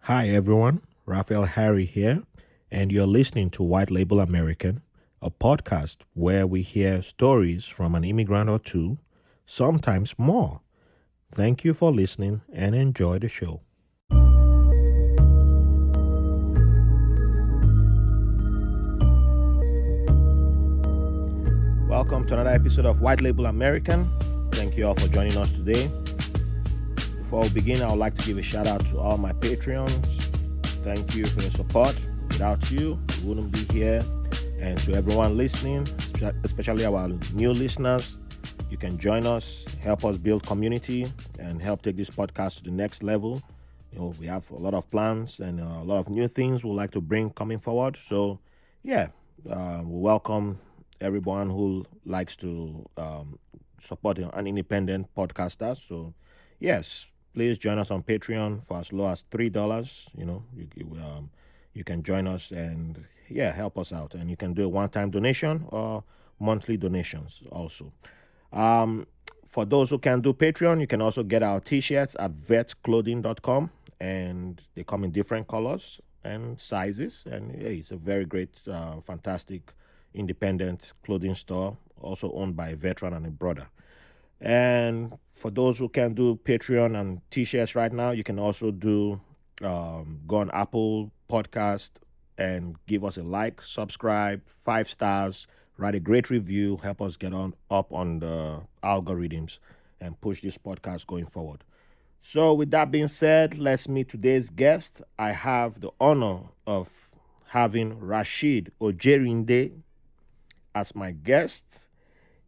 Hi everyone, Raphael Harry here, and you're listening to White Label American, a podcast where we hear stories from an immigrant or two, sometimes more. Thank you for listening and enjoy the show. Welcome to another episode of White Label American. Thank you all for joining us today. Before we begin, I would like to give a shout out to all my Patreons. Thank you for your support. Without you, we wouldn't be here. And to everyone listening, especially our new listeners, you can join us, help us build community, and help take this podcast to the next level. We have a lot of plans and a lot of new things we'd like to bring coming forward. So, we welcome everyone who likes to support an independent podcaster. So, yes, please join us on Patreon for as low as $3. You can join us and help us out. And you can do a one-time donation or monthly donations also. For those who can do Patreon, you can also get our t-shirts at vetclothing.com, and they come in different colors and sizes. And it's a very great, fantastic, independent clothing store, also owned by a veteran and a brother. And for those who can do Patreon and t-shirts right now, you can also do go on Apple Podcast and give us a like, subscribe, 5 stars, write a great review, help us get up on the algorithms and push this podcast going forward. So with that being said, let's meet today's guest. I have the honor of having Rasheed Ojerinde as my guest.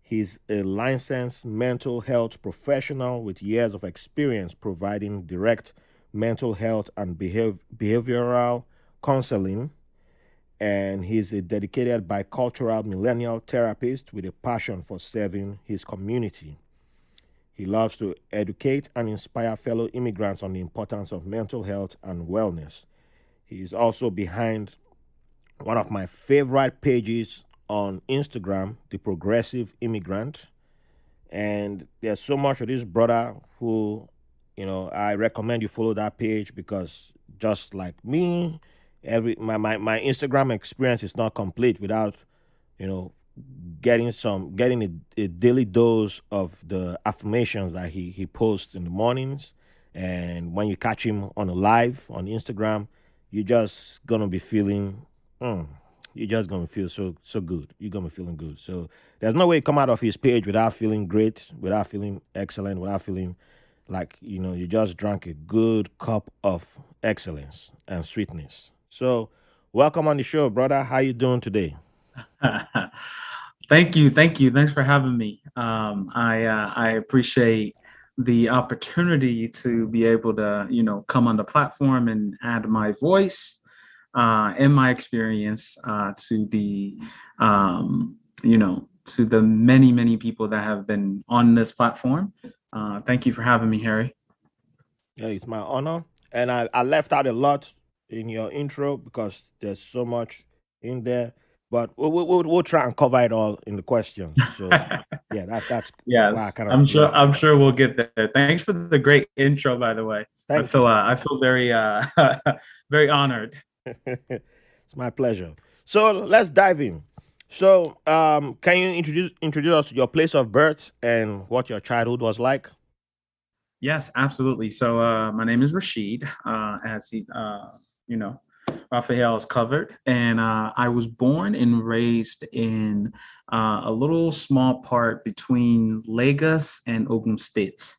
He's a licensed mental health professional with years of experience providing direct mental health and behavioral counseling. And he's a dedicated bicultural millennial therapist with a passion for serving his community. He loves to educate and inspire fellow immigrants on the importance of mental health and wellness. He is also behind one of my favorite pages on Instagram, The Progressive Immigrant. And there's so much of this brother who, I recommend you follow that page, because just like me, my Instagram experience is not complete without, getting a daily dose of the affirmations that he posts in the mornings. And when you catch him on a live on Instagram, you're just gonna be feeling you're just gonna feel so good. You're gonna be feeling good. So there's no way you come out of his page without feeling great, without feeling excellent, without feeling like you just drank a good cup of excellence and sweetness. So welcome on the show, brother. How you doing today? Thank you. Thanks for having me. I appreciate the opportunity to be able to come on the platform and add my voice and my experience to the many people that have been on this platform. Thank you for having me, Harry. Yeah, it's my honor. And I left out a lot in your intro because there's so much in there. But we'll try and cover it all in the questions. So that's why I Yes, kind I'm of sure. left it. I'm sure we'll get there. Thanks for the great intro, by the way. Thank you. I feel very very honored. It's my pleasure. So let's dive in. So can you introduce us to your place of birth and what your childhood was like? Yes, absolutely. So my name is Rasheed, as you know, Raphael is covered, and I was born and raised in a little small part between Lagos and Ogun State.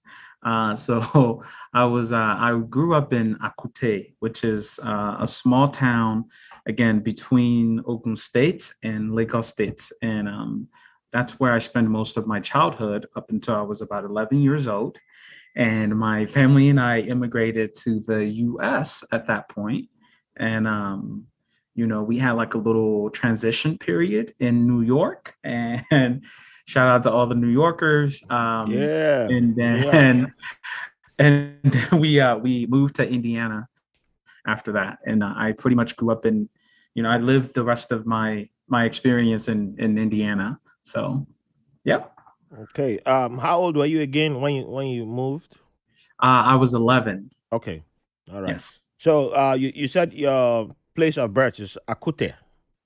So I grew up in Akute, which is a small town, again between Ogun State and Lagos State, and that's where I spent most of my childhood up until I was about 11 years old. And my family and I immigrated to the US at that point. And, we had like a little transition period in New York. And shout out to all the New Yorkers. Yeah, And New York. then we moved to Indiana after that. And I pretty much grew up I lived the rest of my experience in Indiana. So, yep. Okay. How old were you again when you moved? I was 11. Okay. All right. Yes. So you said your place of birth is Akute.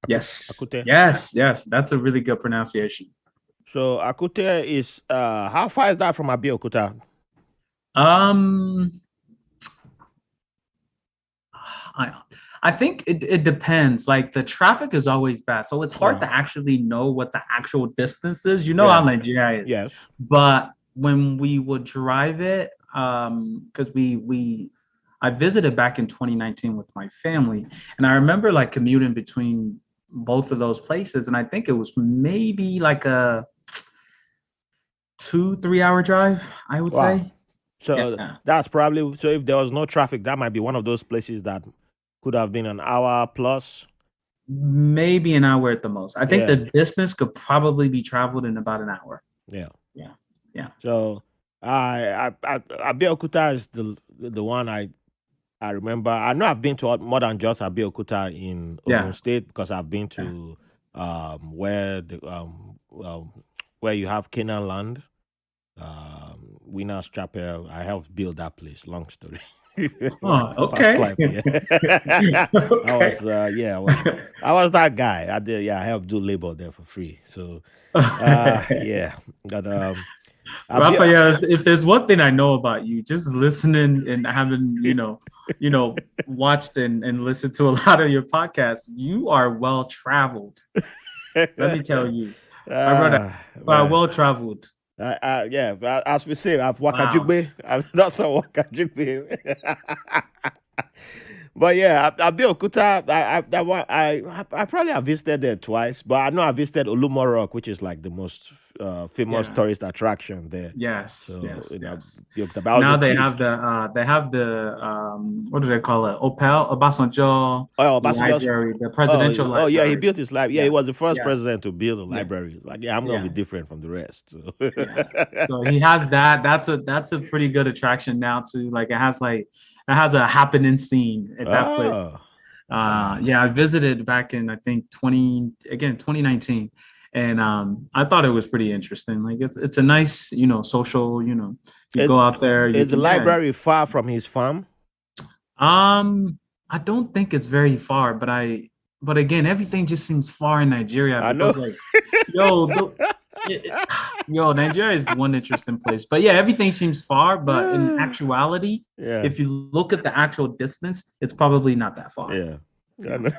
Yes, Akute. yes. That's a really good pronunciation. So Akute is how far is that from Abeokuta? Um, I I think it depends. Like the traffic is always bad, so it's hard Yeah. to actually know what the actual distance is. You know how Yeah. Nigeria is, Yes. but when we would drive it, because we I visited back in 2019 with my family, and I remember like commuting between both of those places, and I think it was maybe like a 2-3 hour drive, I would Wow. say. So Yeah. that's probably so if there was no traffic, that might be one of those places that could have been an hour plus. Maybe an hour at the most. I think the Yeah. distance could probably be traveled in about an hour. Yeah. Yeah. Yeah. So Abeokuta is the one I remember. I know I've been to more than just Abeokuta in Ogun Yeah. State because I've been Yeah. to where you have Canaan land, Winners Chapel. I helped build that place. Long story. Oh, Past okay. life, yeah. I Okay. was I was that guy. I did, yeah. I helped do labor there for free. So yeah, but Abe- Raphael, if there's one thing I know about you, just listening and having, watched and listened to a lot of your podcasts, you are well traveled. Let me tell you, my brother, man. well traveled. Yeah, but as we say, I've Wow. Wakajigbe. I've not some Wakajigbe. But yeah, Abeokuta, that one, I probably have visited there twice, but I know I visited Olumo Rock, which is like the most famous Yeah. tourist attraction there. Yes. So Yes. Yes. Abeokuta, but I was a Now kid. they have the what do they call it? Opel Obasanjo Oh, Obasanjo's. library, the Oh, presidential oh yeah, he library. built his library. Yeah, he Yeah. was the first Yeah. president to build a Yeah. library. Like, yeah, I'm gonna be Yeah. different from the rest. So. Yeah. So he has that. That's a pretty good attraction now too. Like it has a happening scene at that place. Oh, ah, Yeah, I visited back in I think 2019, and I thought it was pretty interesting. Like it's a nice social. You is go out there, you is the can yeah. library far from his farm? I don't think it's very far, but again, everything just seems far in Nigeria I know. because like, yo, Nigeria is one interesting place. But yeah, everything seems far, but in actuality, Yeah, if you look at the actual distance, it's probably not that far. yeah. I Yeah. know.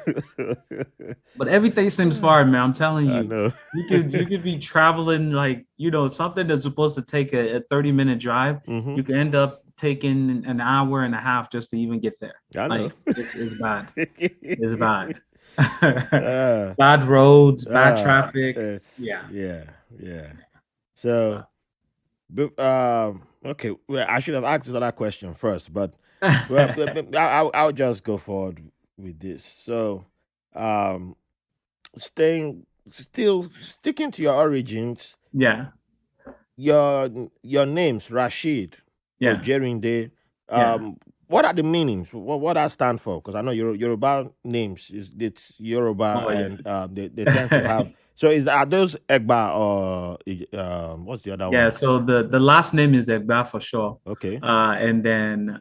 But everything seems far, man. I'm telling I you. know. You could be traveling like, something that's supposed to take a 30-minute drive. Hmm. You could end up taking an hour and a half just to even get there. I know. Like it's bad. It's bad. uh, Bad roads, bad uh, traffic. Yeah. yeah, yeah. So, okay. Well, I should have asked this other question first, but well, I'll just go forward with this. So, um, still sticking to your origins, Yeah. your names, Rasheed Yeah. Ojerinde. Yeah. What are the meanings? What that stand for? Because I know Yoruba names it's Yoruba, Oh and they tend to have. So are those Egba or what's the other Yeah, one? so the last name is Egba for sure. Okay. And then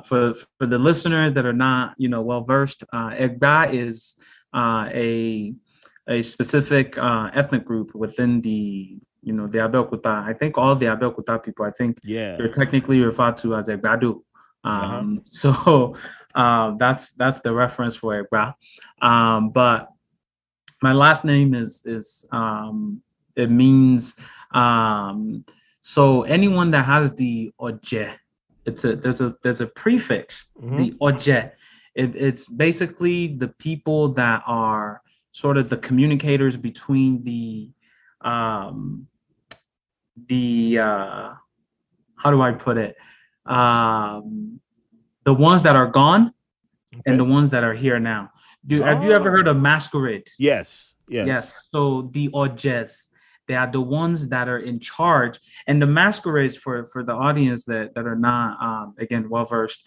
for the listeners that are not well versed, Egba is a specific ethnic group within the Abeokuta. I think all the Abeokuta people, I think Yeah. they're technically referred to as Egbadu. Uh-huh. So that's the reference for Egba. But my last name is it means so anyone that has the oje, there's a prefix, the oje. It's basically the people that are sort of the communicators between um the how do I put it? The ones that are gone and the Okay. ones that are here now. Have you ever heard of masquerade? Yes. Yes. Yes. So the ojes, they are the ones that are in charge. And the masquerades for the audience that are not again well versed,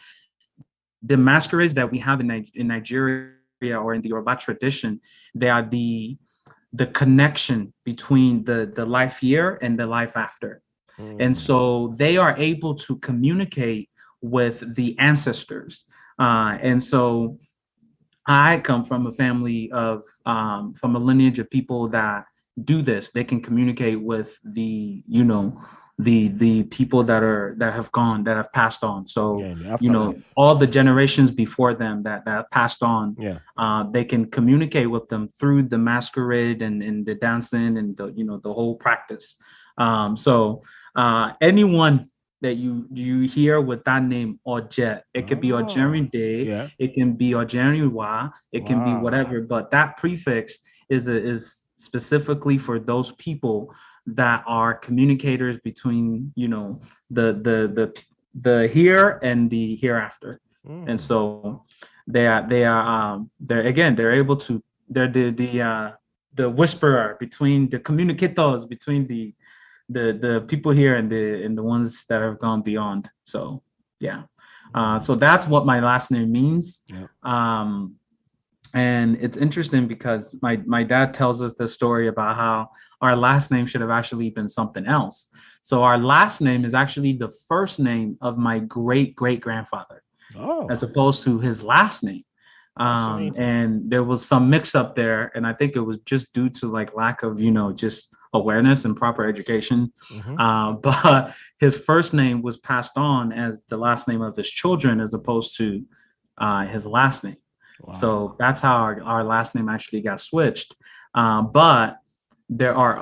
the masquerades that we have in Nigeria or in the Yoruba tradition, they are the connection between the life here and the life after. And Mm. so they are able to communicate with the ancestors. And so I come from a family of from a lineage of people that do this. They can communicate with the people that have gone, that have passed on. Yeah, So in the afterlife. all the generations before them that passed on, Yeah. they can communicate with them through the masquerade and the dancing and the whole practice. Anyone that you hear with that name Ojet. It could be Oh, Ojerinde, yeah. it can be Ojeriwa, it can be Wow. whatever, but that prefix is specifically for those people that are communicators between the here and the hereafter. And Mm. so they're able to, they're the whisperer between the communicators between the people here and the ones that have gone beyond. So yeah. So that's what my last name means. Yeah. And it's interesting because my dad tells us the story about how our last name should have actually been something else. So our last name is actually the first name of my great great grandfather, Oh, as opposed to his last name. fascinating. And there was some mix up there, and I think it was just due to like lack of just awareness and proper education. Mm-hmm. But his first name was passed on as the last name of his children, as opposed to his last name. Wow. So that's how our last name actually got switched. But there are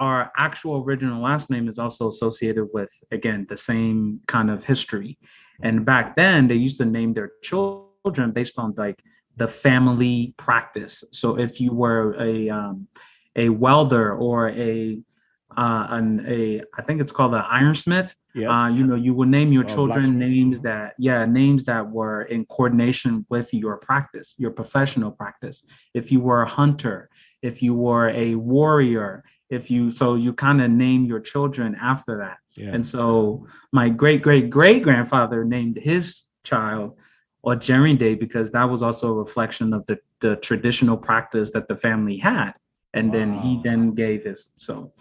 our actual original last name is also associated with, again, the same kind of history. And back then, they used to name their children based on like the family practice. So if you were a welder or I think it's called an ironsmith. Yes. You would name your Oh, children blacksmith. names Mm-hmm. names that were in coordination with your practice, your professional practice. If you were a hunter, if you were a warrior, so you kind of name your children after that. Yeah. And so my great great great grandfather named his child Ojerinde because that was also a reflection of the traditional practice that the family had. And then he Wow. then gave his. So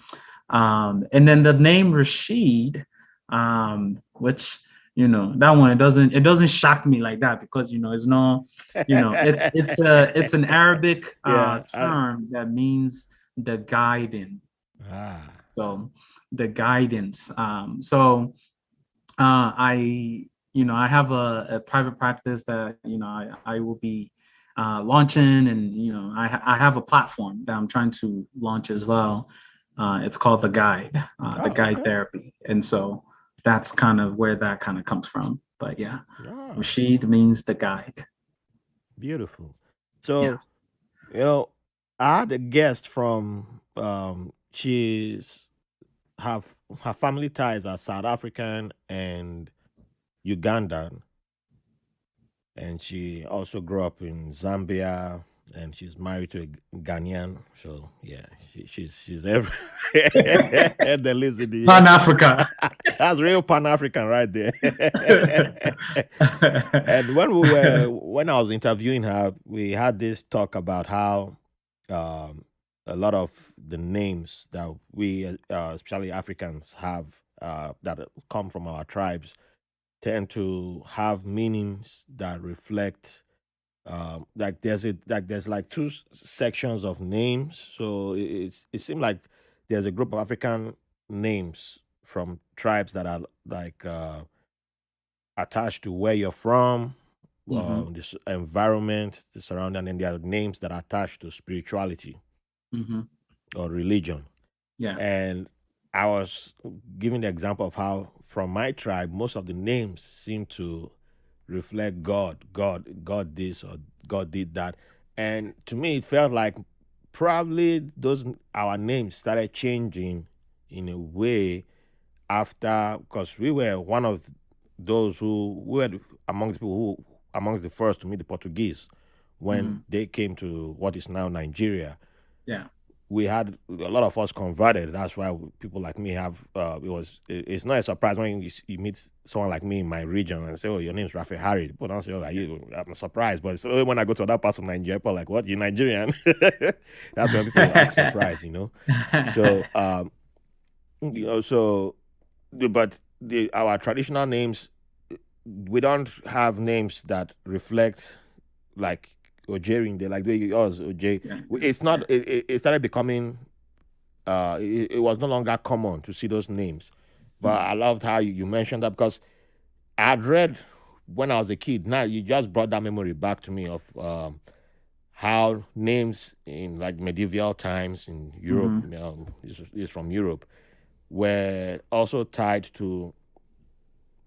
and then the name Rasheed, which that one it doesn't shock me like that because it's no, it's an Arabic Yeah. term that means the guiding. Ah. So the guidance. I have a private practice that I will be launching, and I have a platform that I'm trying to launch as well. It's called the Oh, guide okay. therapy, and so that's kind of where that kind of comes from. But yeah, Ah, Rashid means the guide. beautiful. Yeah. So, you know, I had a guest from she's her her family ties are South African and Ugandan, and she also grew up in Zambia, and she's married to a Ghanaian. So yeah, she's every that lives in the Pan US. Africa. That's real Pan African right there. And when I was interviewing her, we had this talk about how um, a lot of the names that we, especially Africans, have that come from our tribes tend to have meanings that reflect there's like two sections of names. So it seemed like there's a group of African names from tribes that are like attached to where you're from, Hmm. this environment, the surrounding, and there are names that are attached to spirituality Hmm. or religion. Yeah. And I was giving the example of how from my tribe, most of the names seem to reflect God this or God did that. And to me, it felt like probably those our names started changing in a way after, because we were one of those who we were amongst the people who amongst the first to meet the Portuguese when Hmm. they came to what is now Nigeria. Yeah. We had a lot of us converted. That's why people like me have. It's not a surprise when you meet someone like me in my region and say, "Oh, your name's Rafi Harry." People don't say, "Oh, are you?" I'm surprised, but so when I go to other parts of Nigeria, people are like, "What? You Nigerian?" That's when people act surprised. So, so, but our traditional names. we don't have names that reflect like Ojerinde, like yours, OJ. Yeah. It's Yeah. not. It started becoming. It was no longer common to see those names, but I Mm. loved how you mentioned that because I'd read when I was a kid. Now you just brought that memory back to me of how names in like medieval times in Europe, Mm-hmm. is from Europe, were also tied to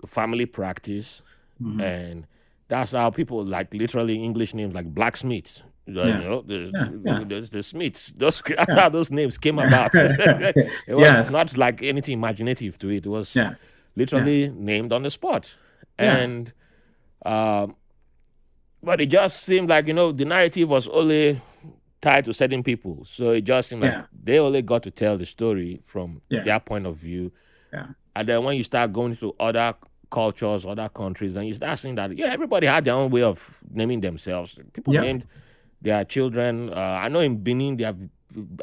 family practice, Mm-hmm. and that's how people like literally English names like blacksmiths. Yeah. Yeah. Yeah. The Smiths. Those that's Yeah. how those names came about. Yeah. It was Yes. not like anything imaginative to it. It was Yeah. Yeah. literally named on the spot, Yeah. and um, but it just seemed like the narrative was only tied to certain people. So it just seemed like Yeah. they only got to tell the story from Yeah. their point of view. Yeah. And then when you start going to other cultures, other countries, and you start seeing that, yeah, everybody had their own way of naming themselves. People Yeah. named their children. I know in Benin,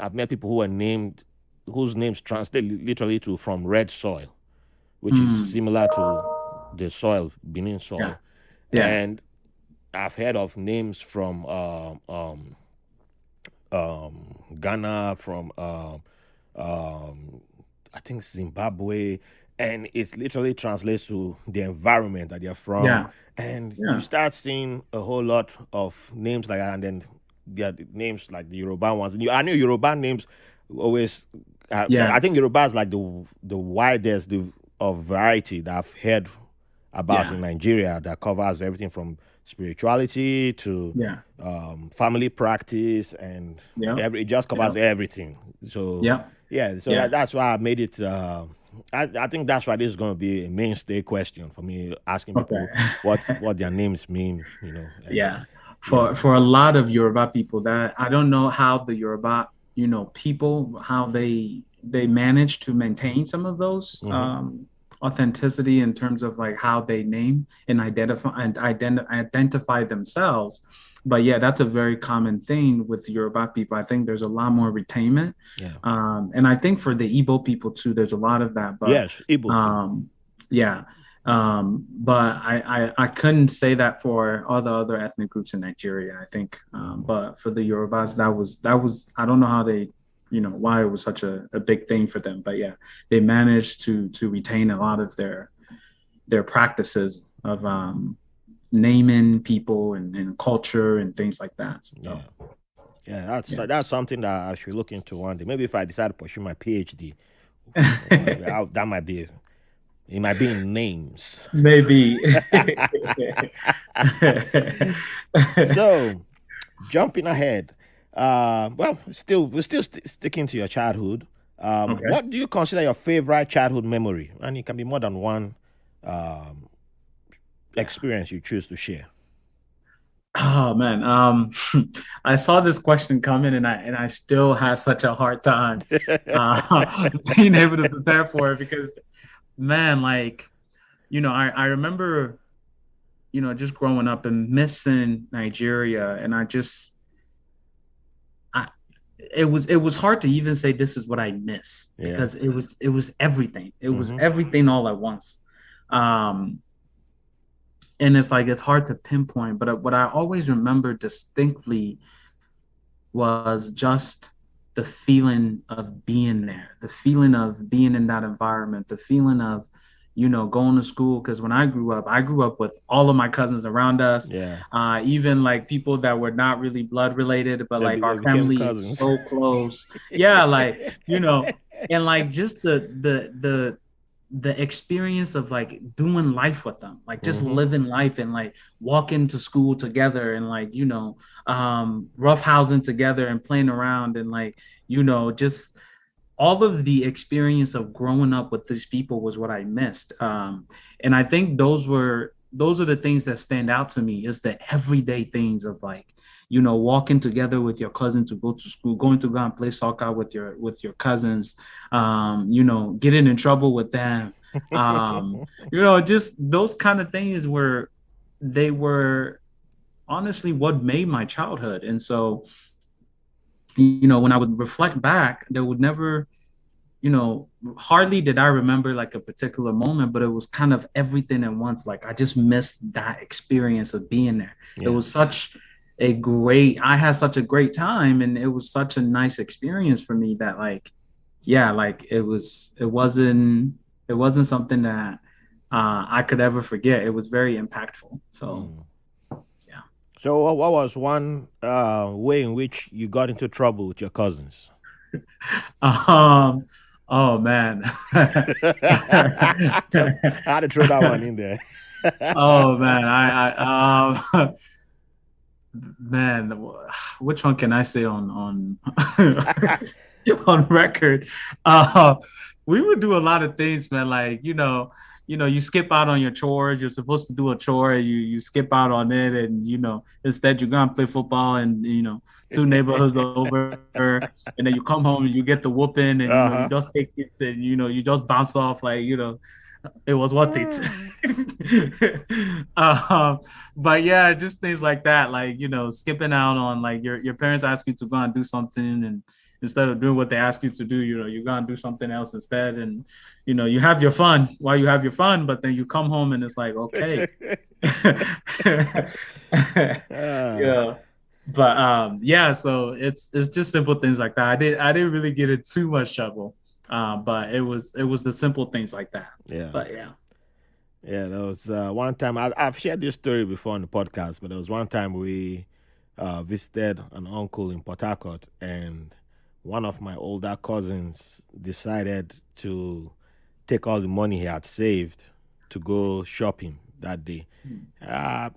I've met people who are named, whose names translate literally to from red soil, which is Mm. similar to the soil, Benin Yeah. soil. Yeah. And I've heard of names from Ghana, from I think Zimbabwe, and it's literally translates to the environment that they're from. Yeah. And you Yeah. start seeing a whole lot of names like that, and then there are the names like the Yoruba ones. I knew Yoruba names always. I Yeah. think Yoruba is like the widest of variety that I've heard about in Yeah. Nigeria that covers everything from spirituality to Yeah. family practice, and Yeah. it just covers Yeah. everything. So Yeah. yeah, so Yeah. that's why I made it. I think that's why this is going to be a mainstay question for me, asking people Okay. what their names mean. And Yeah. yeah, For a lot of Yoruba people, that I don't know how the Yoruba, people, how they manage to maintain some of those hmm authenticity in terms of like how they name and identify themselves. But yeah, that's a very common thing with Yoruba people. I think there's a lot more retainment. yeah, And I think for the Igbo people too, there's a lot of that. But yes, Igbo too. yeah. But I couldn't say that for all the other ethnic groups in Nigeria, I think. But for the Yorubas, that was I don't know how they, why it was such a big thing for them. But yeah, they managed to retain a lot of their practices of naming people and culture and things like that. So Yeah, yeah, yeah. that's something that I should look into one day. Maybe if I decide to pursue my PhD, that might be. It might be in names. Maybe. So, jumping ahead, well, we're still sticking to your childhood. Okay. What do you consider your favorite childhood memory? And it can be more than one Yeah. experience you choose to share. Oh man, I saw this question coming, and I still have such a hard time being able to prepare for it because, man, like, I remember, just growing up and missing Nigeria, and it was hard to even say this is what I miss Yeah. because it was everything. It was Mhm. everything all at once. Um, and it's like it's hard to pinpoint, but what I always remember distinctly was just the feeling of being there, the feeling of being in that environment, the feeling of, going to school. Because when I grew up with all of my cousins around us, Yeah. even like people that were not really blood related, but like They our became family is cousins. so close. Yeah, like, and like just the experience of like doing life with them, like just Mhm. living life and like walking to school together and like, roughhousing together and playing around and like, just all of the experience of growing up with these people was what I missed. And I think those are the things that stand out to me is the everyday things of like, walking together with your cousin to go to school, going to go and play soccer with your cousins, getting in trouble with them. Just those kind of things they were honestly what made my childhood. And so, when I would reflect back, there would never hardly did I remember like a particular moment, but it was kind of everything at once. Like I just missed that experience of being there. It Yeah. was I had such a great time, and it was such a nice experience for me that like, yeah, like it wasn't something that I could ever forget. It was very impactful. So Mm. yeah. So what was one way in which you got into trouble with your cousins? Oh man. 'Cause I had to throw that one in there. Oh man, man, which one can I say on on record? Uh, we would do a lot of things, man. Like you skip out on your chores. You're supposed to do a chore. You skip out on it, and instead you go and play football, and two neighborhoods over, and then you come home and you get the whooping, and you Uh-huh. just take it, and you just bounce off like it was worth it. um, but yeah, just things like that, like skipping out on like your parents ask you to go and do something, and instead of doing what they ask you to do, you go and do something else instead, and you have your fun while you have your fun, but then you come home and it's like, okay. Ah, Yeah. But yeah, so it's just simple things like that. I didn't really get in too much trouble. But it was the simple things like that. yeah. But yeah. Yeah, there was one time I've shared this story before on the podcast, but there was one time we visited an uncle in Port Harcourt, and one of my older cousins decided to take all the money he had saved to go shopping that day. I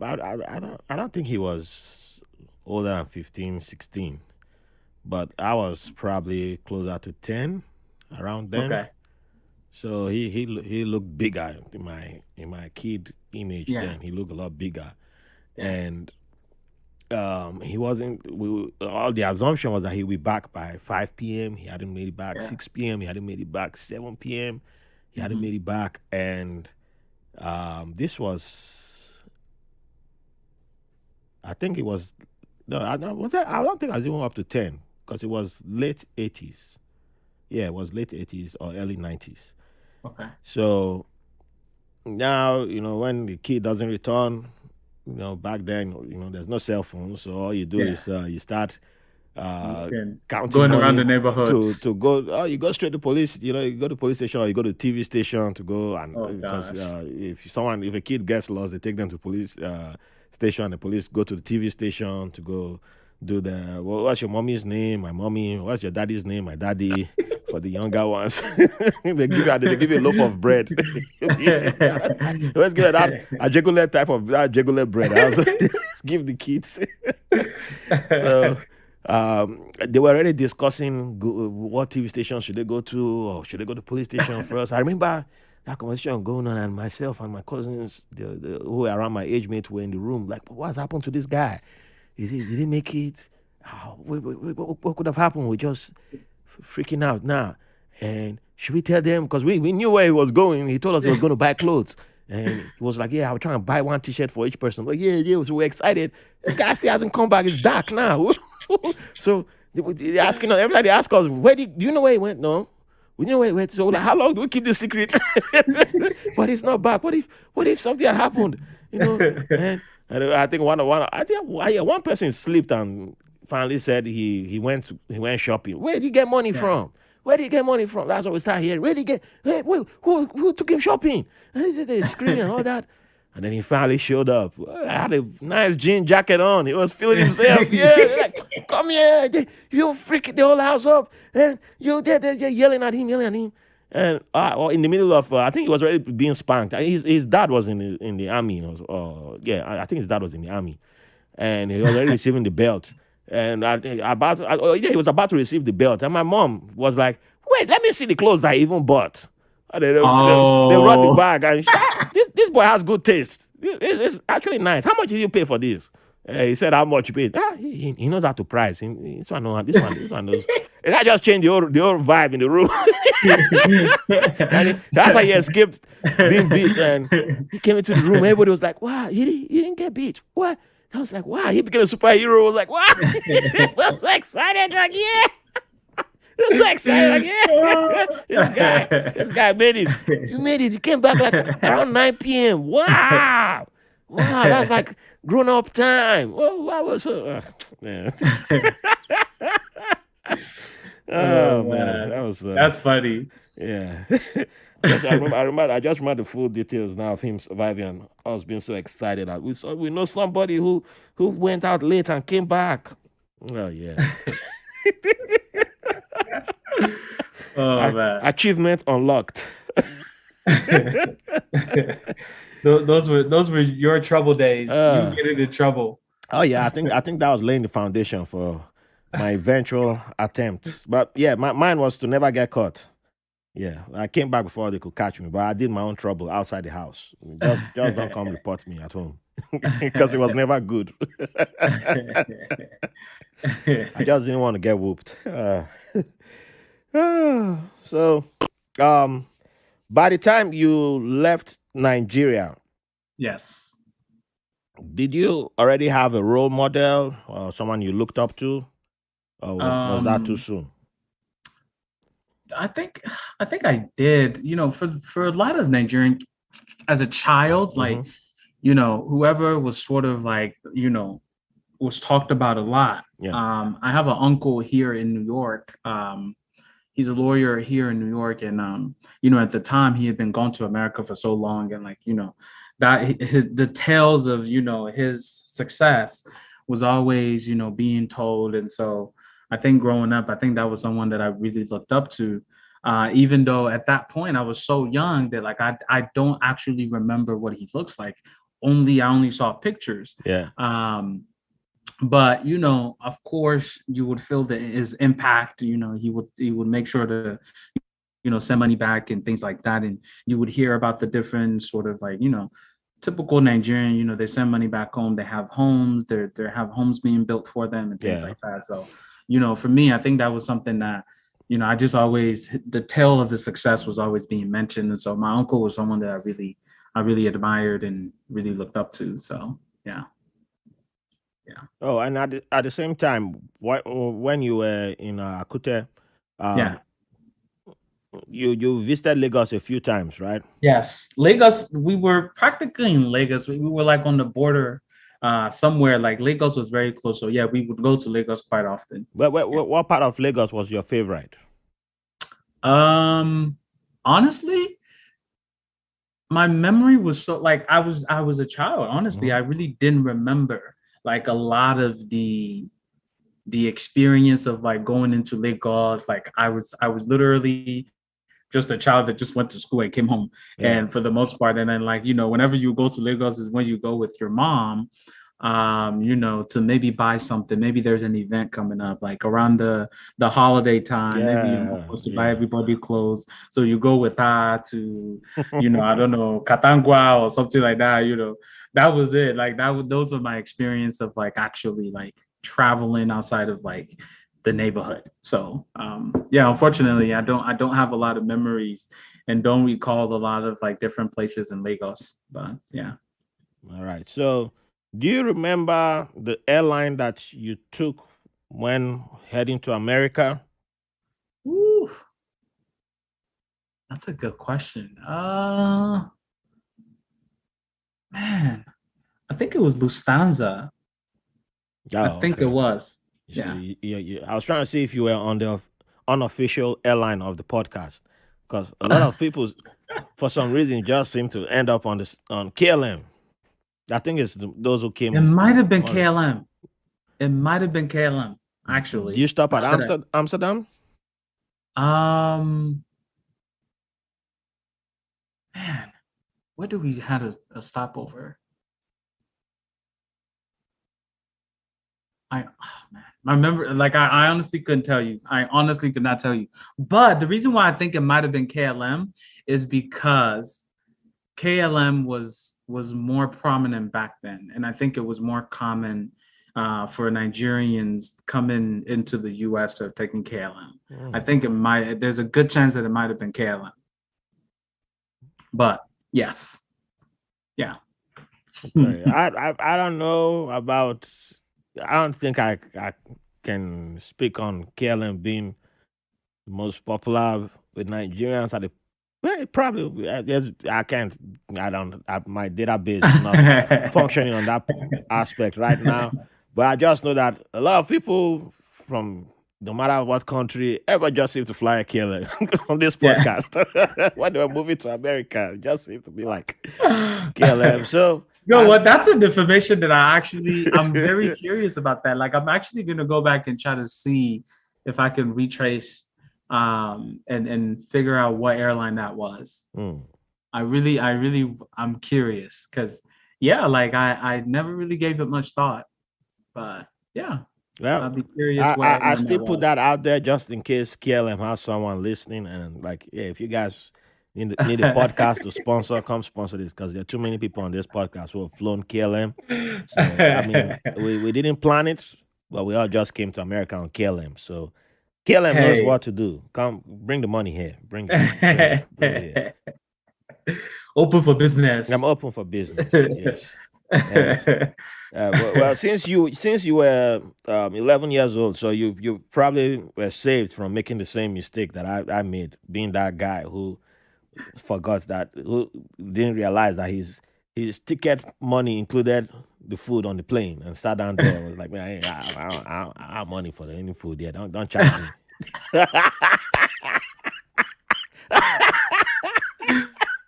don't think he was older than 15, 16, but I was probably closer to 10 around then. Okay. So he looked bigger in my kid image Yeah. then. He looked a lot bigger, and he wasn't. All the assumption was that he'll be back by 5 p.m. He hadn't made it back Yeah. 6 p.m. He hadn't made it back 7 p.m. He hadn't Mhm. made it back, and this was, I think it was, no, I don't, was that, I don't think I was even up to 10, because it was late 80s. Yeah, it was late 80s or early 90s. Okay. So now, when the kid doesn't return, back then, there's no cell phone. So all you do Yeah. is you start And counting going around the money neighborhoods. to go. Oh, you go straight to police. You go to police station, or you go to TV station to go. And Oh because gosh. if a kid gets lost, they take them to police station. The police go to the TV station to go do what's your mommy's name? My mommy. What's your daddy's name? My daddy. For the younger ones, they give you a loaf of bread. You eat it. Let's give it that a jugular type of that jugular bread. I also give the kids. So they were already discussing what TV station should they go to, or should they go to police station first. I remember that conversation going on, and myself and my cousins, who were around my age mate, were in the room. Like, what's happened to this guy? Did he make it? What could have happened? We just freaking out now. And should we tell them? Because we knew where he was going. He told us he was going to buy clothes. And he was like, yeah, I was trying to buy one t-shirt for each person. Like, yeah. So we're excited. This guy still hasn't come back. It's dark now. So they're asking us, every time they ask us, do you know where he went? No. We didn't know where he went. So like, how long do we keep this secret? But he's not back. What if something had happened? And I think one person slipped and finally said he went shopping. Where did he get money Yeah. from? Where did he get money from? That's what we start hearing. Where did he get? Who took him shopping? And they screaming and all that. And then he finally showed up. I had a nice jean jacket on. He was feeling himself. Yeah, they're like, come here, you freaking the whole house up, and they're yelling at him. And in the middle of, I think he was already being spanked. His dad was in the army. I think his dad was in the army, and he was already receiving the belt. And he was about to receive the belt, and my mom was like, "Wait, let me see the clothes that I even bought." And they brought the Oh. bag, and this boy has good taste. It's actually nice. How much did you pay for this? He said, "How much you paid?" He knows how to price. This one knows. And I just changed the whole vibe in the room. And that's how he escaped being beat. And he came into the room. Everybody was like, "Wow, he didn't get beat. What?" I was like, "Wow, he became a superhero." I was like, "Wow." I was excited. Like, yeah. It's so excited. Like, yeah, this guy made it. You made it. You came back like around 9 p.m. Wow. Wow, that's like grown up time. Oh, I was so man. Oh Oh man, that man, was that's funny. yeah. I just remember the full details now of him surviving and us being so excited that we know somebody who went out late and came back. Oh yeah. Oh man. Achievement unlocked. Those were your trouble days. You Uh, get into trouble. oh yeah, I think that was laying the foundation for my eventual attempt. But yeah, mine was to never get caught. Yeah, I came back before they could catch me, but I did my own trouble outside the house. Just don't come report me at home because it was never good. I just didn't want to get whooped. So, um, by the time you left Nigeria, Yes. did you already have a role model or someone you looked up to, or was that too Um, soon? I think I think I did. For a lot of Nigerian as a child, Mm-hmm. like, whoever was sort of like, was talked about a lot. Yeah, I have an uncle here in New York. He's a lawyer here in New York, and at the time he had been gone to America for so long, and like, that the tales of his success was always being told, and so I think growing up, I think that was someone that I really looked up to. Even though at that point I was so young that like I don't actually remember what he looks like. I only saw pictures. yeah, But of course you would feel his impact. He would make sure to send money back and things like that, and you would hear about the different sort of like typical Nigerian. They send money back home, they have homes, they have homes being built for them and things yeah. like that. So for me, I think that was something that I just always, the tale of his success was always being mentioned, and so my uncle was someone that I really admired and really looked up to. So yeah. Yeah. Oh, and at the same time, when you were in Akute, Yeah. um, you visited Lagos a few times, right? Yes. Lagos, we were practically in Lagos. We were like on the border, somewhere. Like Lagos was very close. So yeah, we would go to Lagos quite often. What part of Lagos was your favorite? Um, Honestly, my memory was so like I was a child. Honestly, Hmm. I really didn't remember like a lot of the experience of like going into Lagos. Like I was literally just a child that just went to school and came home. Yeah. And for the most part, and then like, whenever you go to Lagos is when you go with your mom, to maybe buy something. Maybe there's an event coming up, like around the holiday time. Maybe your mom Yeah, wants to buy yeah. everybody clothes. So you go with her to, I don't know, Katangwa or something like that, that was it. Like those were my experience of like actually like traveling outside of like the neighborhood. So yeah, unfortunately, I don't have a lot of memories and don't recall a lot of like different places in Lagos. But yeah. All right. So, do you remember the airline that you took when heading to America? Ooh, that's a good question. Man, I think it was Lufthansa. I Oh, think it okay. was. So, Yeah. I was trying to see if you were on the unofficial airline of the podcast, because a lot of people, for some reason, just seem to end up on KLM. I think it's those who It came. might have been On, KLM. It might have been KLM, do you actually. stop at Now that Amsterdam? I, man, where do we had a stopover? Man, I remember, like, I honestly couldn't tell you. I honestly could not tell you. But the reason why I think it might have been KLM is because KLM was more prominent back then, and I think it was more common for Nigerians coming into the U.S. to have taken KLM. I Hmm. think it might. There's a good chance that it might have been KLM. But yes, yeah. Okay. I don't know about. I don't think I can speak on KLM being The most popular with Nigerians are the well, probably yes, I can't. I don't. My database is not functioning on that aspect right now. But I just know that a lot of people from no matter what country, everybody just seems to fly a killer on this Yeah. podcast. When they were moving to America, it just seems to be like KLM. So You know I, what? That's an information that I'm very curious about that. Like I'm actually gonna go back and try to see if I can retrace and figure out what airline that was. mm, I'm curious because yeah, like I never really gave it much thought, but yeah, well, I'll be curious what I airline still that put was. that out there just in case KLM has someone listening and like, yeah, if you guys need a podcast to sponsor, come sponsor this because there are too many people on this podcast who have flown KLM. So I mean, we didn't plan it, but we all just came to America on KLM. So KLM knows Hey. what to do. Come, bring the money here. Bring it here. Open for business. I'm open for business. Yes. And well, since you were 11 years old, so you probably were saved from making the same mistake that I made, being that guy who forgot that, who didn't realize that his ticket money included the food on the plane and sat down there. Was like, man, I have money for any food here. Don't charge me.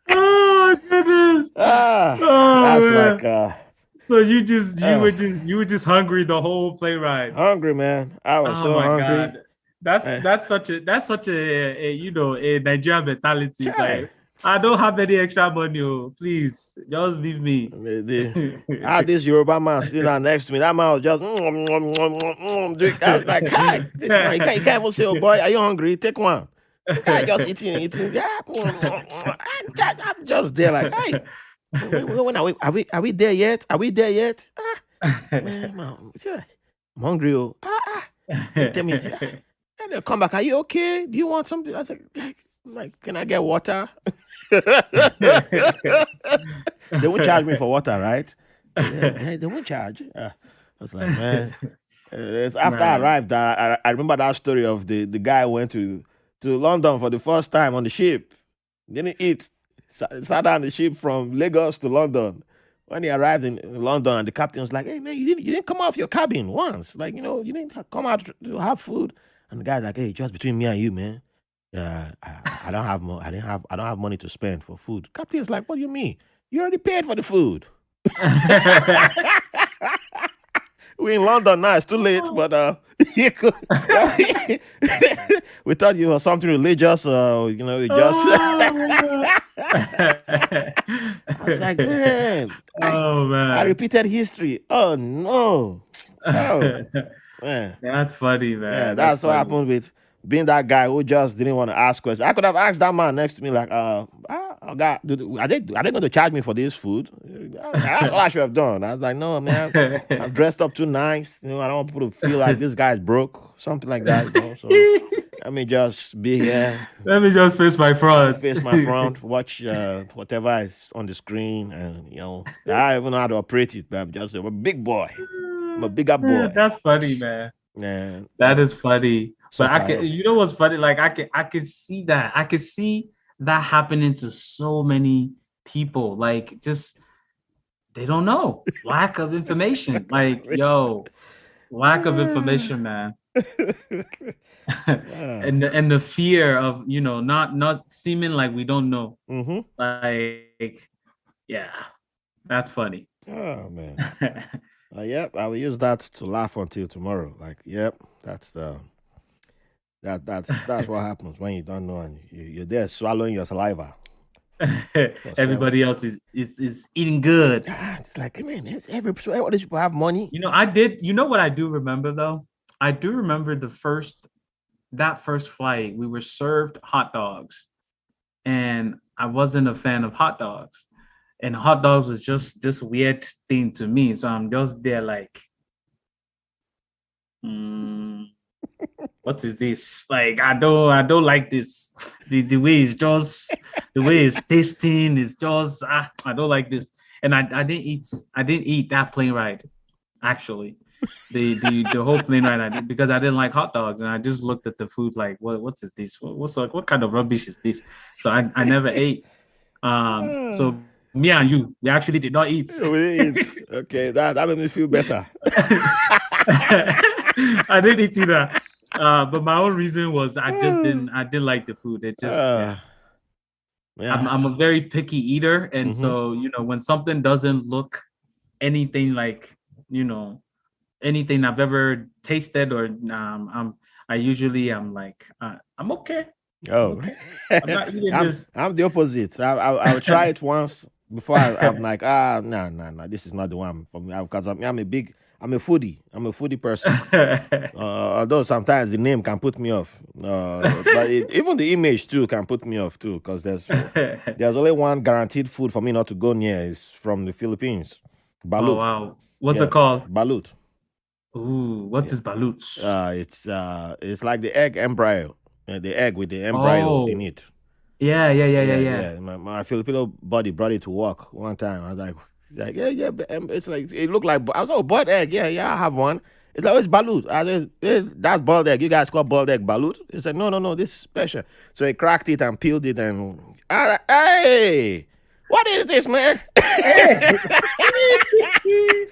Oh goodness. That's Oh like man. So you were just hungry the whole plane ride. hungry, man. I was Oh so my hungry. God. Uh, That's such a you know a Nigerian mentality. It's Chai. like I don't have any extra money. Oh, please just leave me. I had this Yoruba man sitting down next to me. That man was just drink. I was like, hi, this man, you can't even say, oh boy, are you hungry? Take one. The guy just eating. Yeah, I'm just there like, hey, when are we there yet? Are we there yet? Man, I'm hungry. Oh. They tell me, and they'll come back. Are you okay? Do you want something? I was like, can I get water? They won't charge me for water, right? They won't charge. I was like, man. It's after I Man. arrived, I remember that story of the guy went to London for the first time on the ship. Didn't eat. Sat down the ship from Lagos to London. When he arrived in London, the captain was like, "Hey man, you didn't come off your cabin once. Like you didn't come out to have food." And the guy's like, "Hey, just between me and you, man. I don't have I don't have money to spend for food." Captain's like, "What do you mean? You already paid for the food." We're in London now. It's too late, but you could, we thought you were something religious. You just. I was like, man. Oh I man. repeated history. Oh no. Oh man. That's funny, man. Yeah, That's that's what funny. happened with being that guy who just didn't want to ask questions. I could have asked that man next to me, like, God, are they going to charge me for this food? That's all I should have done. I was like, no, man, I'm dressed up too nice. I don't want people to feel like this guy's broke, something like that. So let me just be here. Let me just face my front. Face my front, watch whatever is on the screen, and I don't even know how to operate it, but I'm just a big boy. I'm a bigger boy. That's funny, man. Yeah, That is funny. So But I far, can, you know what's funny? Like I can see that. I can see that happening to so many people. Like just they don't know. Lack of information. Like, yo, lack of information, man. and the fear of not seeming like we don't know. Mm-hmm. Like, yeah, that's funny. Oh man. Yep, I will use that to laugh until tomorrow. Like, yep, that's that's what happens when you don't know and you're there swallowing your saliva. Everybody else is eating good. It's like, man, all these people have money. You know what I do remember though? I do remember that first flight, we were served hot dogs. And I wasn't a fan of hot dogs. And hot dogs was just this weird thing to me. So I'm just there like, what is this? Like, I don't like this. The way it's tasting is just I don't like this. And I didn't eat that plane ride, actually. the whole plane ride. I did because I didn't like hot dogs, and I just looked at the food like, what's this? What kind of rubbish is this? So I never ate. So me and you, we actually did not eat. We eat. Okay, that made me feel better. I didn't eat either. But my own reason was I didn't like the food. It just yeah. I'm a very picky eater, and so when something doesn't look anything like anything I've ever tasted, or I'm like I'm okay. Oh, okay. I'm not eating this. I'm the opposite. I'll try it once before I'm like, no, this is not the one for me, because I'm a foodie. I'm a foodie person. Although sometimes the name can put me off, but even the image too can put me off too, because there's only one guaranteed food for me not to go near. Is from the Philippines. Balut. Oh wow, what's it called? Balut. Ooh, what is balut? It's like the egg embryo, the egg with the embryo in it. Yeah. My Filipino buddy brought it to work one time. I was like, yeah, it's like, it looked like, I was like, boiled egg. Yeah, I have one. It's like, it's balut. I said, that's boiled egg. You guys call boiled egg balut? He said, no, this is special. So he cracked it and peeled it, and I was like, hey, what is this, man?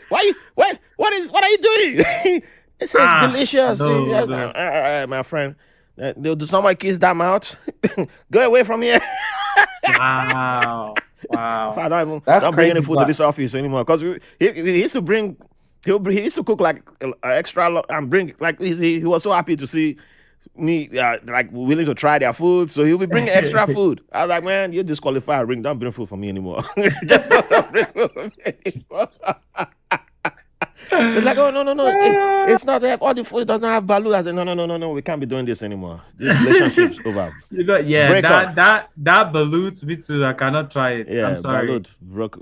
What are you doing? It says delicious. My friend, do somebody kiss that mouth? Go away from here. Wow. Don't bring any food to this office anymore, because he used to bring. He used to cook like extra and bring, like he was so happy to see me like willing to try their food, so he'll be bringing extra food. I was like, man, you're disqualified. Don't bring food for me anymore. Just don't bring food for me anymore. It's like, oh no, it's not that all the food doesn't have balut. I said, no, we can't be doing this anymore. This relationship's over. That balut, me too. I cannot try it. Yeah, I'm sorry. Balut broke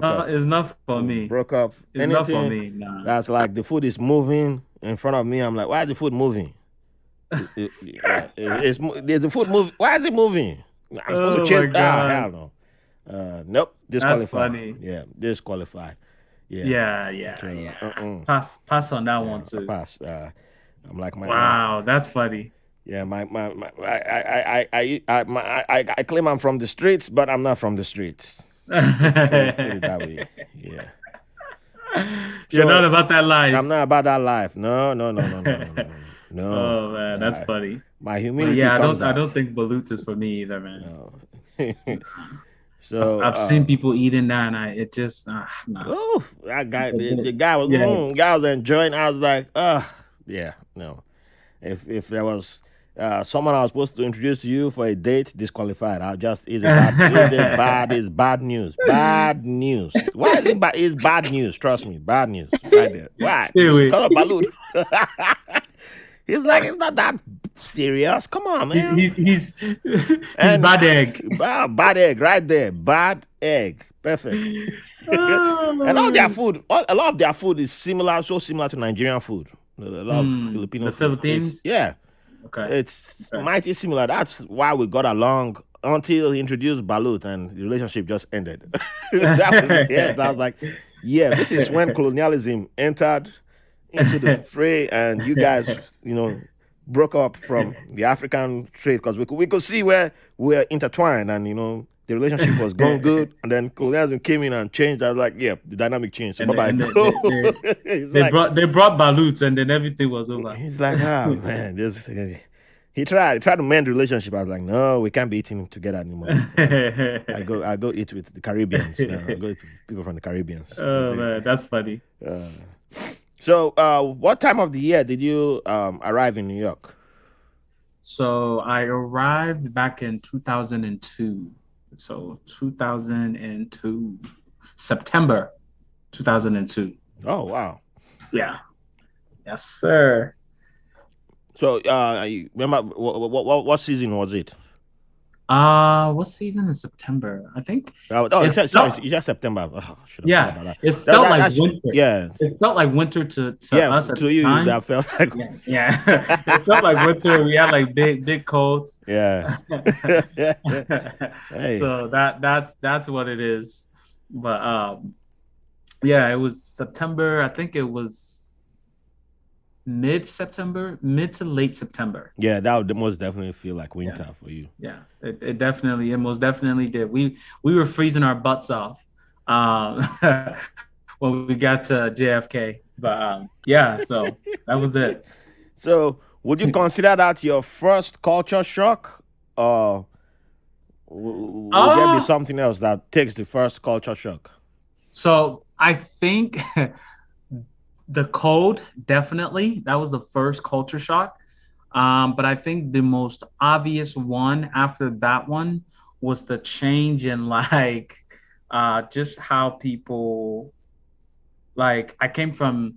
up. It's not for me. Broke up. It's not for me. Nah. That's like the food is moving in front of me. I'm like, why is the food moving? There's the food moving. Why is it moving? I'm supposed to change that. Hell no. Nope. Disqualified. That's funny. Yeah, disqualified. Yeah. Pass on that one too. Pass. I'm like, wow, that's funny. Yeah, I claim I'm from the streets, but I'm not from the streets. Put it that way. Yeah. You're not about that life. I'm not about that life. No. Oh man, that's funny. My humility comes out. I don't think balut is for me either, man. No. So I've seen people eating that, and it just nah. Oh, that guy, the guy was enjoying. I was like, yeah, no. If there was someone I was supposed to introduce to you for a date, disqualified. It's bad news. Bad news. Why is it bad? It's bad news. Trust me, bad news. Right there. Why? Stay away. Because of balut. He's like, it's not that serious. Come on, man. He's bad egg. Bad egg, right there. Bad egg. Perfect. And all their food, a lot of their food is so similar to Nigerian food. A lot of Filipino the food. Philippines? Okay. It's mighty similar. That's why we got along until he introduced balut, and the relationship just ended. That was like, this is when colonialism entered into the fray, and you guys, broke up from the African trade, because we could see where we're intertwined, and the relationship was going good, and then colonialism came in and changed. I was like, the dynamic changed. So bye-bye. They brought ballots, and then everything was over. He's like, man, he tried to mend the relationship. I was like, no, we can't be eating together anymore. I go eat with the Caribbeans. I go eat with people from the Caribbean. Oh man, that's funny. So, what time of the year did you arrive in New York? So I arrived back in 2002. So 2002, September 2002. Oh, wow. Yeah. Yes, sir. So, you remember what season was it? What season is September? I think. You said September. Oh, it felt like winter. Yeah, it felt like winter to us. To you, time. That felt like it felt like winter. We had like big coats. Yeah. Hey. So that's what it is. But it was September. I think it was mid to late September. Yeah, that would most definitely feel like Yeah. winter for you. Yeah, it most definitely did. We were freezing our butts off um, when we got to JFK. But yeah, so that was it. So, would you consider that your first culture shock, or would there be Oh, something else that takes the first culture shock? so I think the code definitely that was the first culture shock. But I think the most obvious one after that one was the change in like just how people like I came from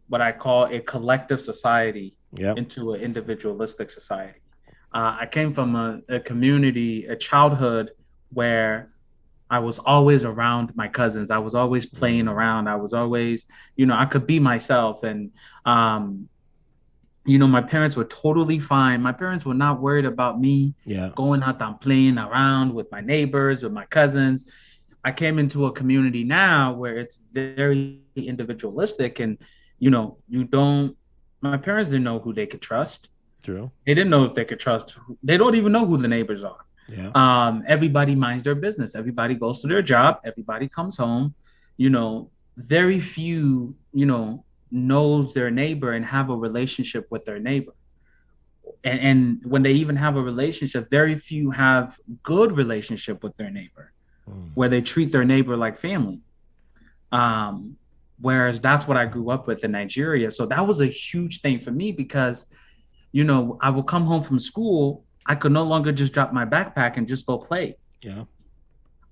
what I call a collective society Yeah. into an individualistic society. I came from a community, a childhood where I was always around my cousins. I was always playing around. I was always, I could be myself. And, um, my parents were totally fine. My parents were not worried about me Yeah. going out and playing around with my neighbors, with my cousins. I came into a community now where it's very individualistic and you don't my parents didn't know who they could trust. True. They didn't know if they could trust. They don't even know who the neighbors are. Yeah. Everybody minds their business. Everybody goes to their job. Everybody comes home. Very few, knows their neighbor and have a relationship with their neighbor. And when they even have a relationship, very few have good relationship with their neighbor, where they treat their neighbor like family. Whereas that's what I grew up with in Nigeria. So that was a huge thing for me because, I would come home from school. I could no longer just drop my backpack and just go play. Yeah.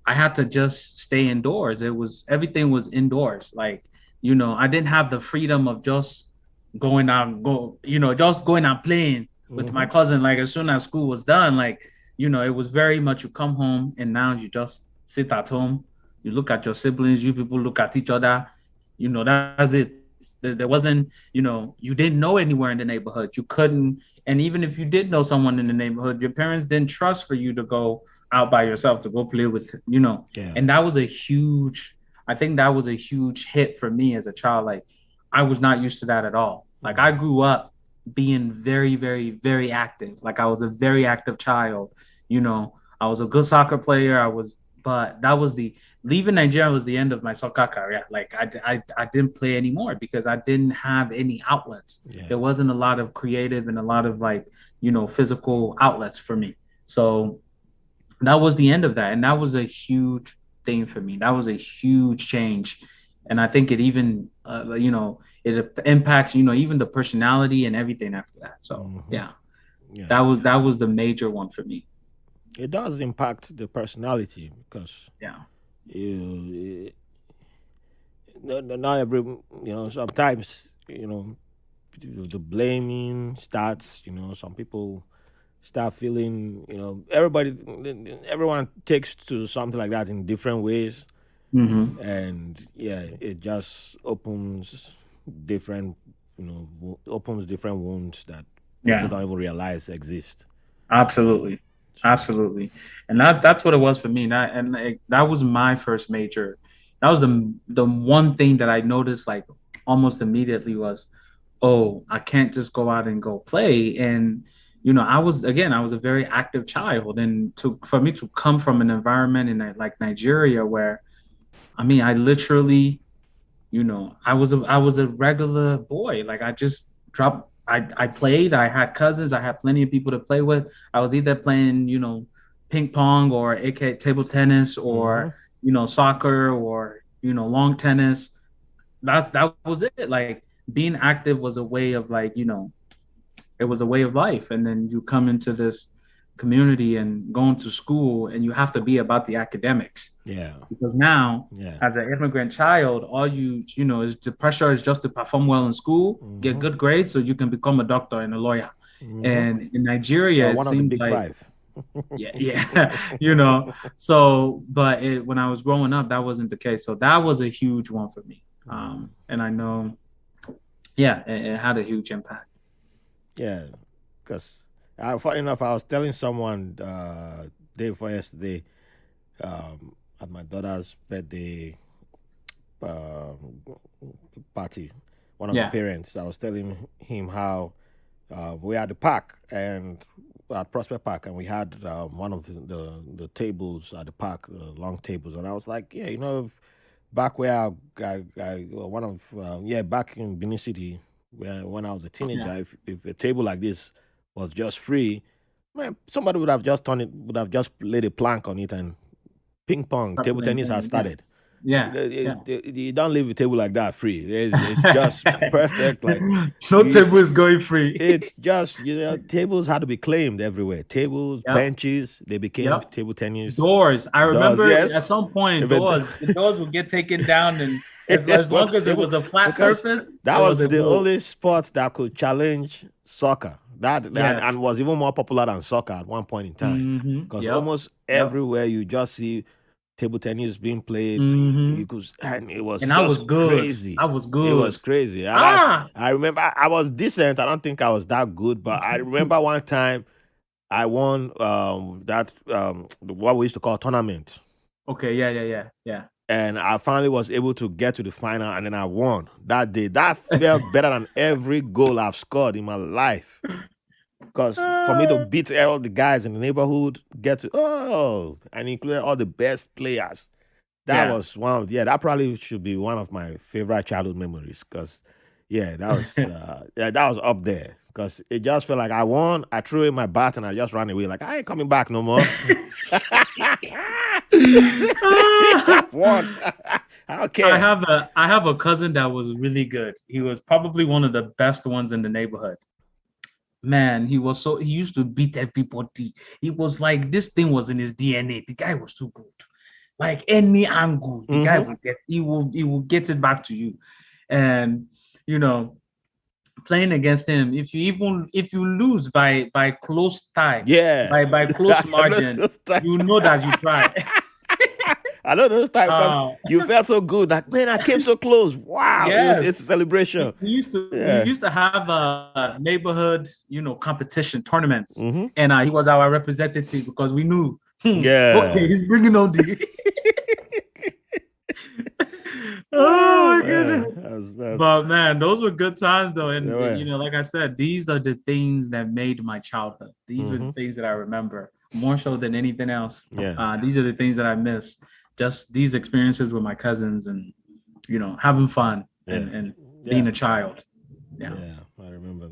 I had to just stay indoors. Everything was indoors. Like, I didn't have the freedom of just just going out playing with my cousin. Like as soon as school was done, like, it was very much you come home and now you just sit at home. You look at your siblings, you people look at each other. That's it. There wasn't, you didn't know anywhere in the neighborhood. You couldn't, and even if you did know someone in the neighborhood, your parents didn't trust for you to go out by yourself to go play with, Yeah. and I think that was a huge hit for me as a child. Like I was not used to that at all. Like I grew up being very, very, very active. Like I was a very active child. I was a good soccer player. But that was leaving Nigeria was the end of my soccer career. Like I didn't play anymore because I didn't have any outlets. Yeah. There wasn't a lot of creative and a lot of like, physical outlets for me. So that was the end of that. And that was a huge thing for me. That was a huge change. And I think it even, it impacts, even the personality and everything after that. So yeah, that was the major one for me. It does impact the personality because Yeah. Not every, sometimes, the blaming starts, some people start feeling, everyone takes to something like that in different ways. And yeah, it just opens different wounds that people don't even realize exist. Absolutely. Absolutely. And that's what it was for me. That was my first major. That was the one thing that I noticed like almost immediately was, oh, I can't just go out and go play. And I was a very active child, and for me to come from an environment in like Nigeria where, I literally, I was a regular boy. Like I just dropped. I played. I had cousins. I had plenty of people to play with. I was either playing, ping pong or AK table tennis or soccer or long tennis. That was it. Like being active was a way of like it was a way of life. And then you come into this community and going to school and you have to be about the academics. Yeah. Because now, as an immigrant child, all is the pressure is just to perform well in school, get good grades so you can become a doctor and a lawyer. And in Nigeria, it one of the seems big like five. yeah. So, but when I was growing up, that wasn't the case. So that was a huge one for me. And I know, it had a huge impact. Yeah, because funny enough, I was telling someone day before yesterday at my daughter's birthday party. one of the parents. I was telling him how we had the park and at Prospect Park, and we had one of the tables at the park, long tables, and I was like, yeah, back where back in Benin City, when I was a teenager, if a table like this was just free, man, somebody would have just laid a plank on it and ping pong, table tennis has started. You don't leave a table like that free. It's just perfect. Like no table is going free. It's just tables had to be claimed everywhere. Tables, benches, they became table tennis. Doors. I remember at some point the doors would get taken down, and as long as it was a flat surface, that was the only sport that could challenge soccer. And was even more popular than soccer at one point in time. Because almost everywhere you just see table tennis being played, it was crazy. I was good. It was crazy. I remember I was decent. I don't think I was that good, but I remember one time I won what we used to call tournament. Okay, yeah. And I finally was able to get to the final, and then I won that day. That felt better than every goal I've scored in my life. Because for me to beat all the guys in the neighborhood, and include all the best players, that was that probably should be one of my favorite childhood memories. Because that was up there. Because it just felt like I won. I threw in my bat and I just ran away. Like, I ain't coming back no more. I've won. I don't care. I have a cousin that was really good. He was probably one of the best ones in the neighborhood. Man, he used to beat everybody. He was like, this thing was in his DNA. The guy was too good. Like any angle, the guy would get, he will get it back to you. And playing against him, if you lose by close tie, by close margin, you know that you tried. I know those times because you felt so good. Like, man, I came so close. Wow, it's a celebration. We used to have a neighborhood, competition tournaments, and he was our representative because we knew. Okay, he's bringing on the. Oh my goodness! But man, those were good times though, and like I said, these are the things that made my childhood. These are the things that I remember more so than anything else. These are the things that I miss. Just these experiences with my cousins, and having fun and being a child. I remember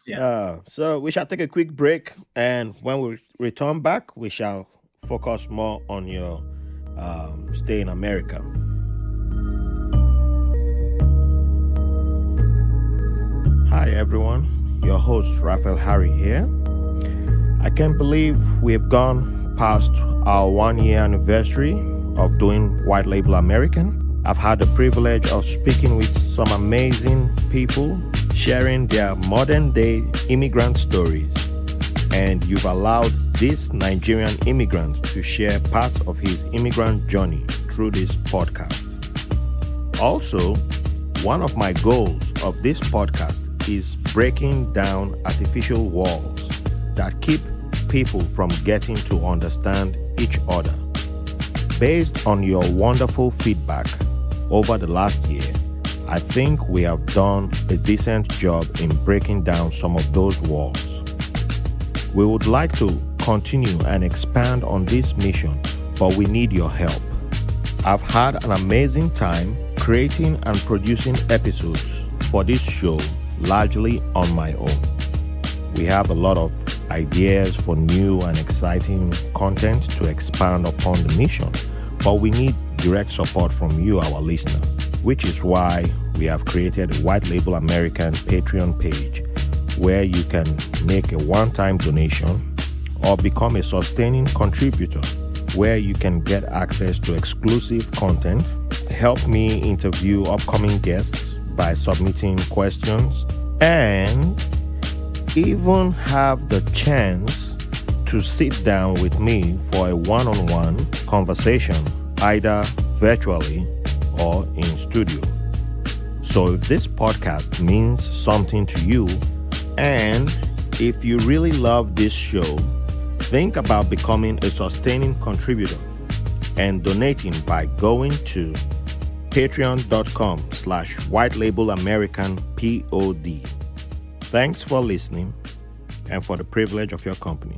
that. So we shall take a quick break, and when we return back, we shall focus more on your stay in America. Hi everyone, your host Raphael Harry here. I can't believe we've gone past our 1-year anniversary of doing White Label American. I've had the privilege of speaking with some amazing people, sharing their modern day immigrant stories. And you've allowed this Nigerian immigrant to share parts of his immigrant journey through this podcast. Also, one of my goals of this podcast is breaking down artificial walls that keep people from getting to understand each other. Based on your wonderful feedback over the last year, I think we have done a decent job in breaking down some of those walls. We would like to continue and expand on this mission, but we need your help. I've had an amazing time creating and producing episodes for this show largely on my own. We have a lot of ideas for new and exciting content to expand upon the mission, but we need direct support from you, our listener, which is why we have created a White Label American Patreon page where you can make a one-time donation or become a sustaining contributor where you can get access to exclusive content, help me interview upcoming guests by submitting questions, and even have the chance to sit down with me for a one-on-one conversation, either virtually or in studio. So if this podcast means something to you, and if you really love this show, think about becoming a sustaining contributor and donating by going to patreon.com/whitelabelamericanpod. Thanks for listening and for the privilege of your company.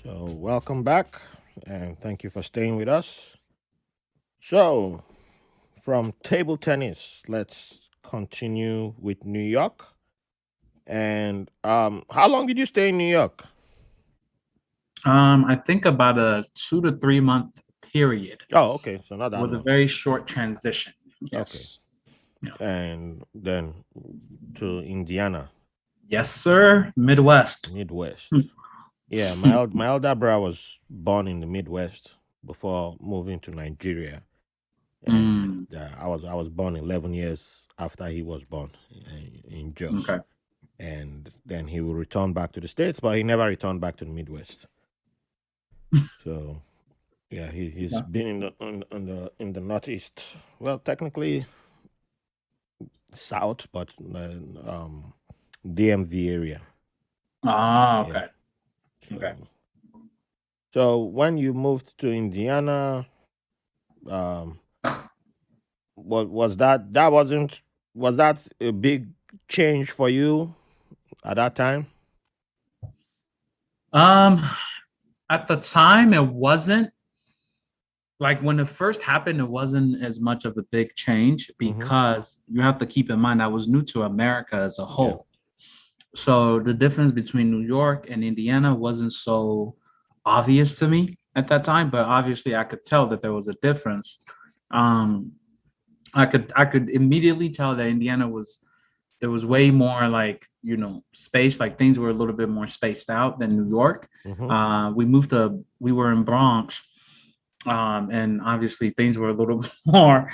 So welcome back and thank you for staying with us. So from table tennis, let's continue with New York. And how long did you stay in New York? I think about a 2 to 3 month period. Oh, okay. So not that with long. a very short transition. Yes. Okay. Yeah. And then to Indiana. Yes, sir. Midwest. Yeah, my elder brother was born in the Midwest before moving to Nigeria. And I was born 11 years after he was born in Jos. Okay. And then he will return back to the States, but he never returned back to the Midwest. So, yeah, he's been in the Northeast. Well, technically South, but DMV area. Ah, okay. Yeah. Okay. So when you moved to Indiana, was that a big change for you at that time? At the time, it wasn't. Like when it first happened, it wasn't as much of a big change because you have to keep in mind I was new to America as a whole. Yeah. So the difference between New York and Indiana wasn't so obvious to me at that time, but obviously I could tell that there was a difference. I could immediately tell that there was way more like, space, like things were a little bit more spaced out than New York. We were in Bronx. And obviously things were a little more,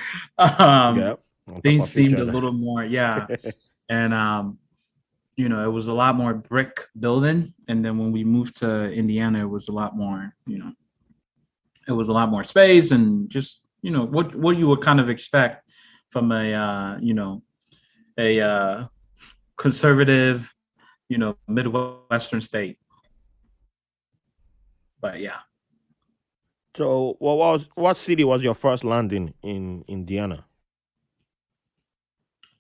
things seemed a little more, and, it was a lot more brick building. And then when we moved to Indiana, it was a lot more, it was a lot more space and just, what you would kind of expect from a conservative, Midwestern state. But yeah. So what city was your first landing in Indiana?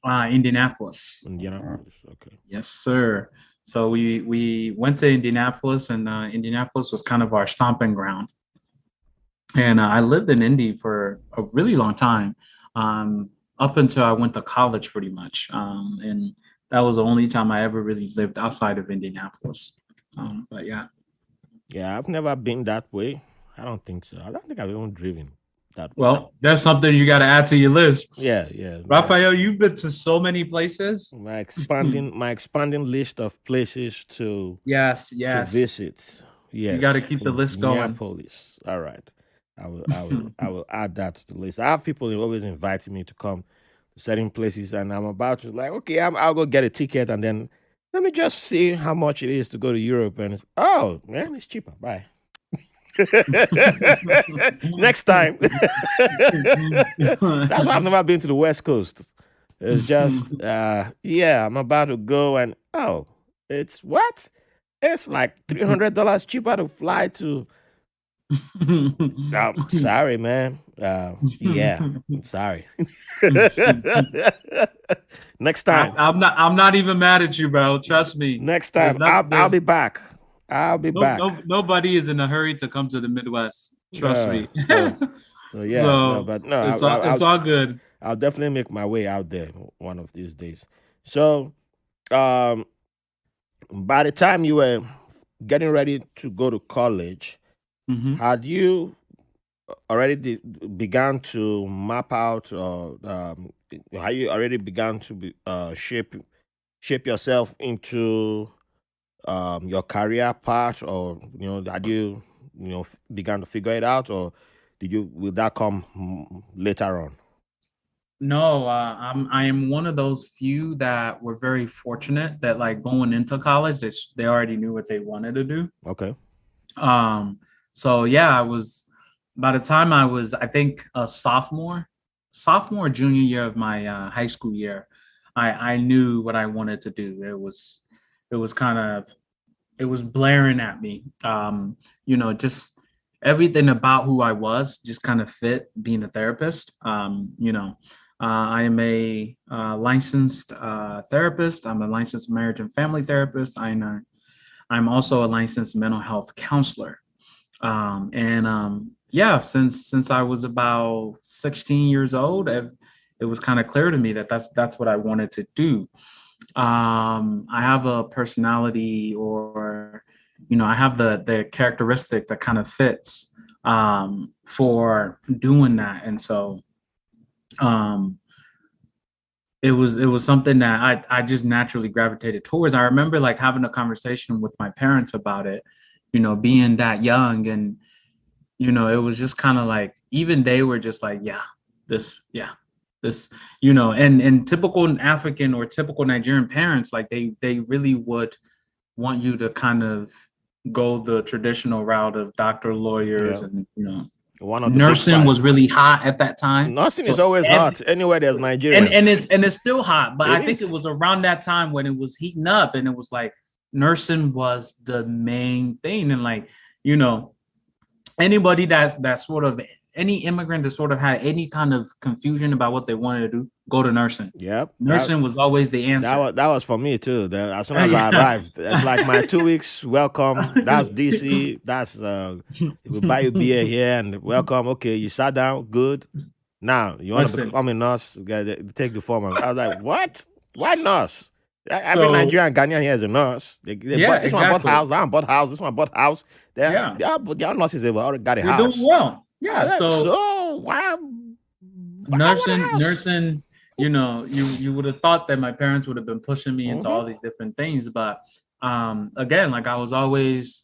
Indianapolis. Indianapolis, okay. Yes, sir. So we went to Indianapolis, and Indianapolis was kind of our stomping ground. And I lived in Indy for a really long time, up until I went to college pretty much. And that was the only time I ever really lived outside of Indianapolis. But yeah. Yeah, I've never been that way. I don't think so. I don't think I've even driven that way. Well, that's something you got to add to your list. Yeah. Raphael, you've been to so many places. My expanding list of places to to visit. Yes, you got to keep the list going. Minneapolis. All right, I will add that to the list. I have people always inviting me to come to certain places, and I'm about to okay, I'll go get a ticket, and then let me just see how much it is to go to Europe, and it's cheaper. Bye. Next time. That's why I've never been to the West Coast. It's just I'm about to go and it's what? It's like $300 cheaper to fly to. Sorry, man. I'm sorry. Next time. I'm not even mad at you, bro. Trust me. Next time I'll be back. Back. Nobody is in a hurry to come to the Midwest. Trust me. It's all good. I'll definitely make my way out there one of these days. So, by the time you were getting ready to go to college, had you already began to map out, or had you already begun to shape yourself into your career path, or had you began to figure it out, or will that come later on? No, I am one of those few that were very fortunate that like going into college, they already knew what they wanted to do. Okay. So yeah, by the time I was, I think, a sophomore, junior year of my high school year, I knew what I wanted to do. It was blaring at me. Just everything about who I was just kind of fit being a therapist. I am a licensed therapist. I'm a licensed marriage and family therapist. I'm also a licensed mental health counselor. Yeah, since I was about 16 years old, it was kind of clear to me that that's what I wanted to do. I have a personality, or I have the characteristic that kind of fits for doing that, and so um, it was something that I just naturally gravitated towards. I remember like having a conversation with my parents about it, being that young, and it was just kind of like, even they were just like, yeah, this, and typical African or typical Nigerian parents, like they really would want you to kind of go the traditional route of doctor, lawyers, Yeah. and One of the big nursing five. was really hot at that time. Nursing is So always hot anywhere there's Nigerians. and it's still hot, but It I think is. it was around that time when it was heating up, and it was like nursing was the main thing, and like anybody that's sort of any immigrant that sort of had any kind of confusion about what they wanted to do, go to nursing. Yep. Nursing was always the answer. That was for me too. As soon as I arrived, it's like my 2 weeks welcome. That's DC. That's we buy you beer here and welcome. Okay, you sat down. Good. Now you want to Nursing. become a nurse? Take the form. I was like, what? Why nurse? Every So Nigerian Ghanaian here is a nurse. They yeah, bought, this one bought exactly. house. That one bought house. This one bought house. Yeah. They are nurses. They've already got a They're house. doing well. Yeah. So why nursing, you would have thought that my parents would have been pushing me into all these different things, but again, like I was always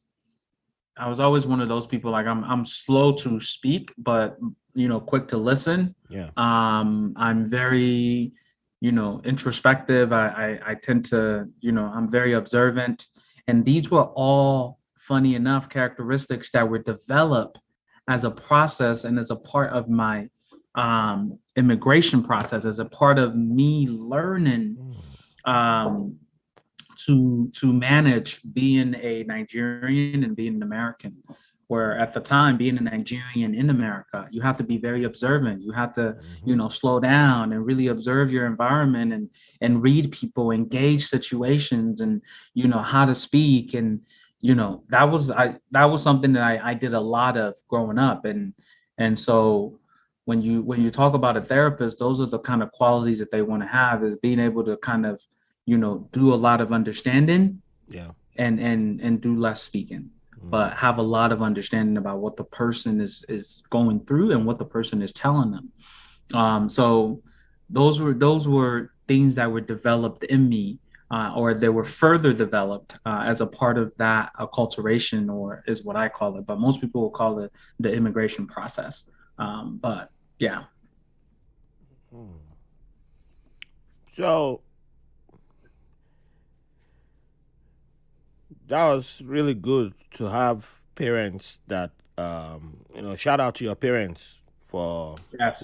one of those people, like I'm slow to speak, but quick to listen. Yeah. I'm very introspective. I tend to, I'm very observant, and these were all, funny enough, characteristics that were developed as a process and as a part of my immigration process, as a part of me learning to manage being a Nigerian and being an American. Where at the time, being a Nigerian in America, you have to be very observant. You have to, slow down and really observe your environment and read people, engage situations, and how to speak. And that was something that I did a lot of growing up. And so when you talk about a therapist, those are the kind of qualities that they want to have, is being able to kind of do a lot of understanding, and do less speaking, but have a lot of understanding about what the person is going through and what the person is telling them. So those were things that were developed in me, or they were further developed as a part of that acculturation, or is what I call it, but most people will call it the immigration process. But yeah. So that was really good to have parents that shout out to your parents for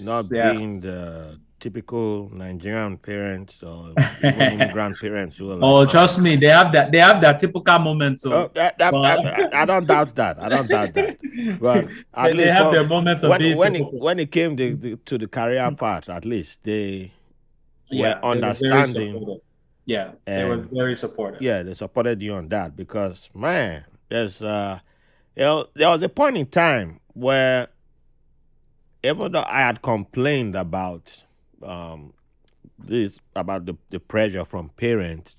not being the typical Nigerian parents or even immigrant parents who are like, trust me, they have that typical moment. So I don't doubt that. I don't doubt that. But at they least have their moments of being typical. when it came to the career part, at least they were They understanding. They were very supportive. Yeah, they supported you on that, because man, there's there was a point in time where, even though I had complained about the pressure from parents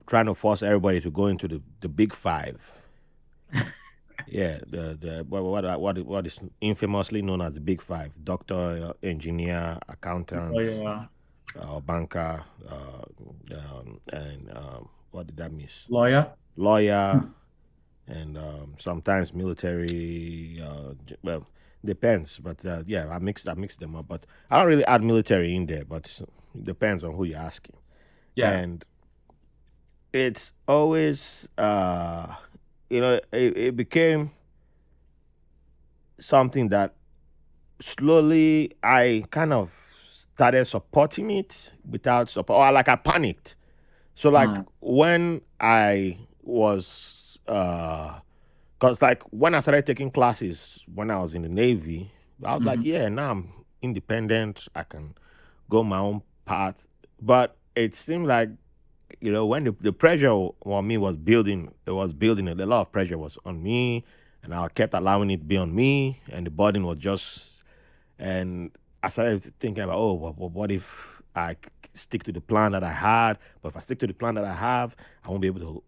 trying to force everybody to go into the big five. Yeah, what is infamously known as the big five: doctor, engineer, accountant, banker, and what did that miss? Lawyer, and sometimes military. Well, depends, but I mix them up. But I don't really add military in there, but it depends on who you're asking. Yeah, and it's always it became something that slowly I kind of started supporting it without support, or like I panicked. So like when I was Because like when I started taking classes when I was in the Navy, I was like, Mhm. yeah, now I'm independent. I can go my own path. But it seemed like, when the pressure on me was building, it was building. A lot of pressure was on me, and I kept allowing it to be on me, and the burden was just. And I started thinking about, oh, what if I stick to the plan that I had? But if I stick to the plan that I have, I won't be able to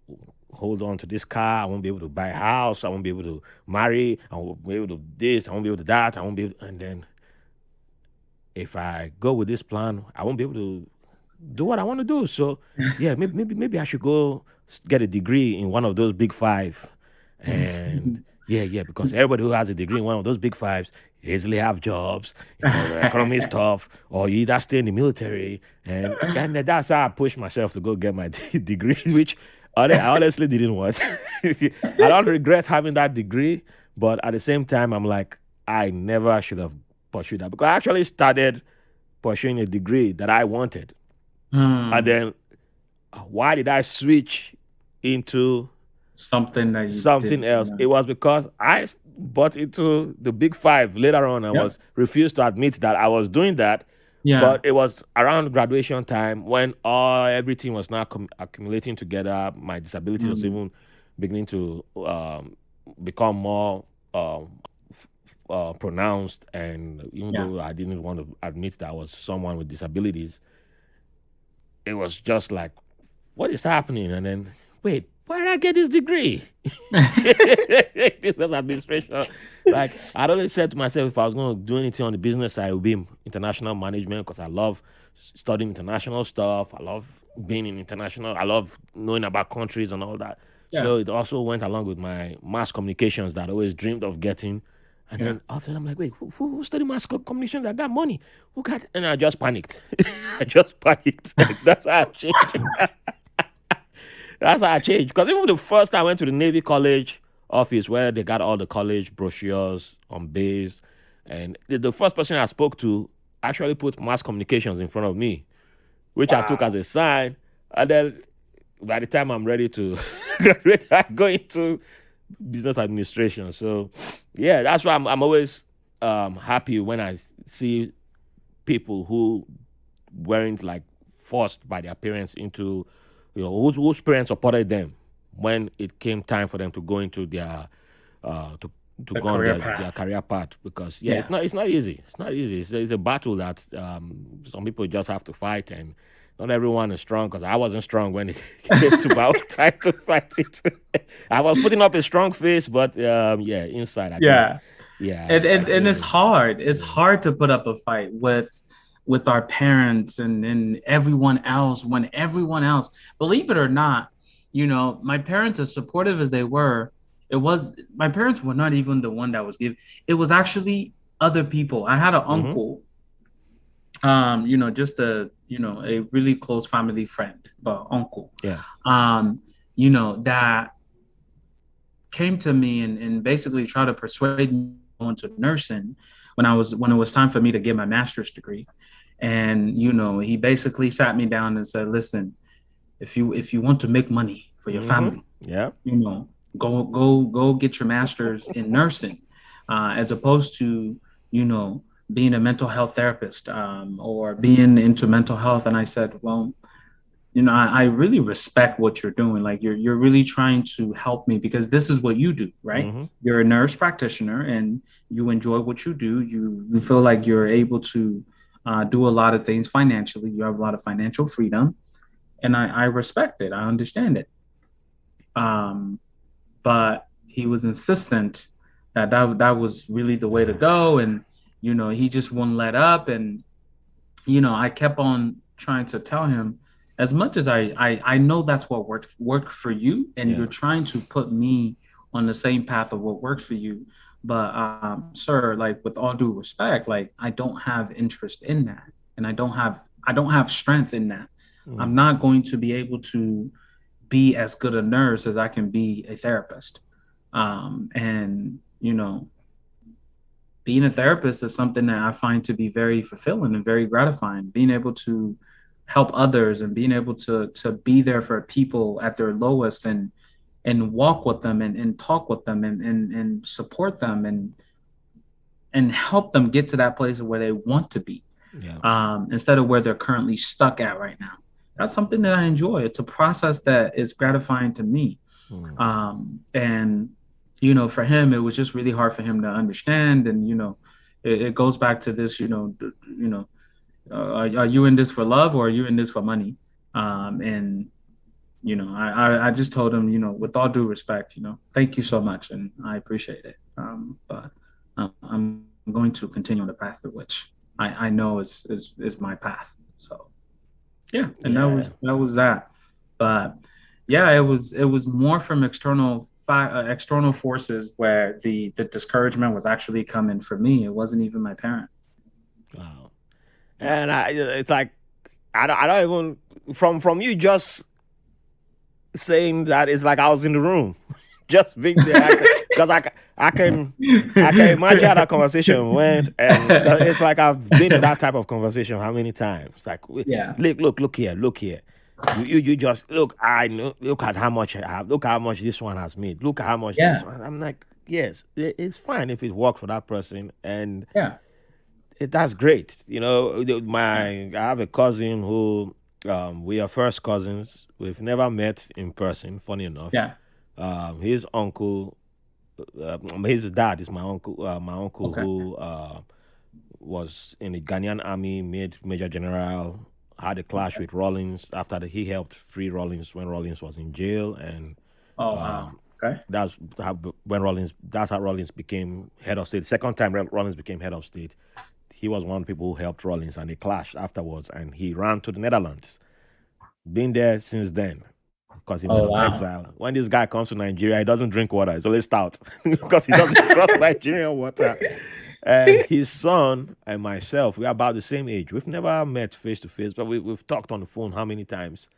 hold on to this car. I won't be able to buy a house. I won't be able to marry. I won't be able to this. I won't be able to that. I won't be able. And then if I go with this plan, I won't be able to do what I want to do. So yeah, maybe I should go get a degree in one of those big five, and yeah, because everybody who has a degree in one of those big fives easily have jobs. The economy is tough, or you either stay in the military, and that's how I pushed myself to go get my degree, which I honestly didn't want. I don't regret having that degree, but at the same time, I'm like, I never should have pursued that because I actually started pursuing a degree that I wanted. And Hmm. then why did I switch into Something that you something didn't else? It was because I bought into the big five later on and Yep. was refused to admit that I was doing that. Yeah. But it was around graduation time when everything was now accumulating together. My disability was Mm. even beginning to become more pronounced. And even Yeah. though I didn't want to admit that I was someone with disabilities, it was just like, what is happening? And then, wait, where did I get this degree? Business administration. Like, I'd always said to myself, if I was going to do anything on the business side, it would be international management because I love studying international stuff. I love being in international. I love knowing about countries and all that. Yeah. So it also went along with my mass communications that I always dreamed of getting. And Yeah. then after that, I'm like, wait, who studied mass communication that got money? Who got? And I just panicked. I just panicked. That's how I changed. That's how I changed. Because even the first time I went to the Navy College office where they got all the college brochures on base, and the first person I spoke to actually put mass communications in front of me, which I took as Wow. a sign. And then by the time I'm ready to graduate, I go into business administration. So yeah, that's why I'm always happy when I see people who weren't like forced by their parents into, whose parents supported them when it came time for them to go into their to The go on career their path. career path. Because yeah, Yeah. it's not easy. It's not easy. It's a battle that some people just have to fight, and not everyone is strong. Because I wasn't strong when it came to my own time to fight it. I was putting up a strong face, but yeah, inside I didn't. Yeah. Yeah, I And it's didn't. hard. It's Yeah. hard to put up a fight with our parents and everyone else when everyone else, believe it or not, my parents, as supportive as they were, it was my parents were not even the one that was giving. It was actually other people. I had an Mm-hmm. uncle, just a really close family friend, but uncle, Yeah. um, that came to me and basically tried to persuade me to go into nursing when it was time for me to get my master's degree. And he basically sat me down and said, "Listen, if you want to make money for your Mm-hmm. family, Yeah. go get your master's in nursing, as opposed to you know being a mental health therapist, or being into mental health." And I said, "Well, I really respect what you're doing. Like you're really trying to help me because this is what you do, right? Mm-hmm. You're a nurse practitioner and you enjoy what you do. You feel like you're able to do a lot of things financially. You have a lot of financial freedom, and I respect it. I understand it." Um, but he was insistent that was really the way to go, and he just wouldn't let up. And I kept on trying to tell him, as much as I know that's what worked for you, and Yeah. you're trying to put me on the same path of what works for you. But sir, like with all due respect, like I don't have interest in that, and I don't have strength in that. Mm. I'm not going to be able to be as good a nurse as I can be a therapist. And being a therapist is something that I find to be very fulfilling and very gratifying. Being able to help others and being able to be there for people at their lowest, and and walk with them and talk with them and support them and help them get to that place where they want to be, instead of where they're currently stuck at right now. That's something that I enjoy. It's a process that is gratifying to me. And, you know, for him, it was just really hard for him to understand. And, you know, it goes back to this, are you in this for love or are you in this for money? And, you know, I just told him, you know, with all due respect, you know, thank you so much. And I appreciate it. But I'm going to continue on the path through which I know is my path. So, yeah. And that was that. But yeah, it was more from external forces where the discouragement was actually coming for me. It wasn't even my parent. Wow. And it's like, I don't even, from you just saying that, it's like I was in the room, just being there, because I can imagine how that conversation went, and it's like I've been in that type of conversation how many times? It's like, look here. You just look. I know. Look at how much I have. Look how much this one has made. Look at how much this one. I'm like, yes, it's fine if it works for that person, and that's great. You know, I have a cousin who, we are first cousins. We've never met in person. Funny enough, his uncle, his dad is my uncle. My uncle who was in the Ghanaian army, made major general. Had a clash with Rawlings after he helped free Rawlings when Rawlings was in jail, and that's how Rawlings became head of state. Second time Rawlings became head of state, he was one of the people who helped Rawlings, and they clashed afterwards, and he ran to the Netherlands. Been there since then because he went on exile. When this guy comes to Nigeria, he doesn't drink water; it's always stout because he doesn't trust Nigerian water. And his son and myself, we're about the same age. We've never met face to face, but we've talked on the phone how many times.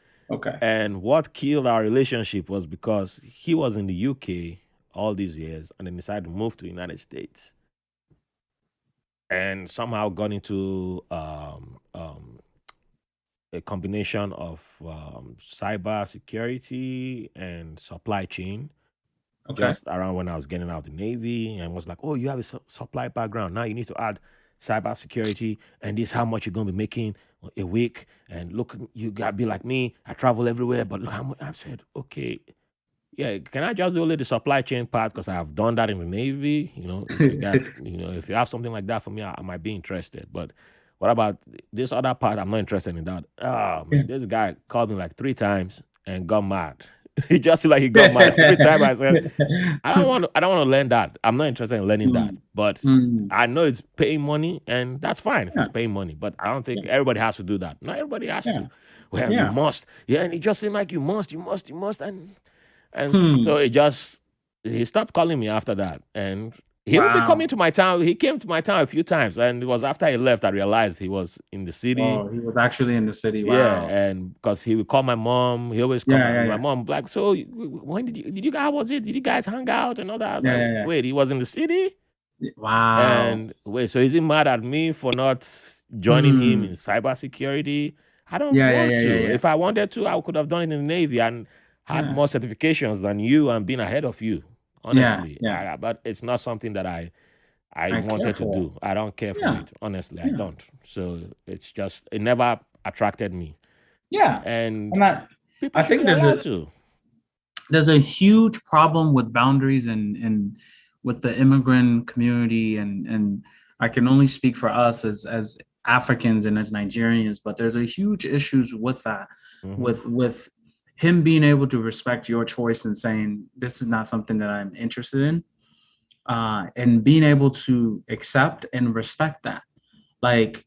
And what killed our relationship was because he was in the UK all these years and then decided to move to the United States. And somehow got into a combination of cyber security and supply chain. Just around when I was getting out of the Navy, and was like, oh, you have a supply background. Now you need to add cybersecurity, and this is how much you're going to be making a week. And look, you got to be like me. I travel everywhere, but look how much. I said, okay, yeah, can I just do only the supply chain part? Because I've done that in the Navy. You know, if you got, if you have something like that for me, I might be interested. But what about this other part? I'm not interested in that. Oh, man, this guy called me like 3 times and got mad. He just seemed like he got mad every time. I said, I don't want to learn that. I'm not interested in learning that. But I know it's paying money, and that's fine if it's paying money. But I don't think everybody has to do that. Not everybody has to. Well, you must. Yeah, and it just seemed like you must, and so he stopped calling me after that. And he would be coming to my town. He came to my town a few times, and it was after he left I realized he was in the city. Oh, he was actually in the city. Wow. Yeah, and because he would call my mom, he always called my mom. Like, so when did you guys? How was it? Did you guys hang out and all that? I was like, wait, he was in the city. Wow. And wait, so is he mad at me for not joining him in cybersecurity? I don't want to. If I wanted to, I could have done it in the Navy and had more certifications than you and been ahead of you. Honestly, but it's not something that I wanted to do. I don't care for it. Honestly, I don't. So it's just, it never attracted me. Yeah, and I think there's a huge problem with boundaries and with the immigrant community, and I can only speak for us as Africans and as Nigerians, but there's a huge issues with that, with him being able to respect your choice and saying, this is not something that I'm interested in, and being able to accept and respect that. Like,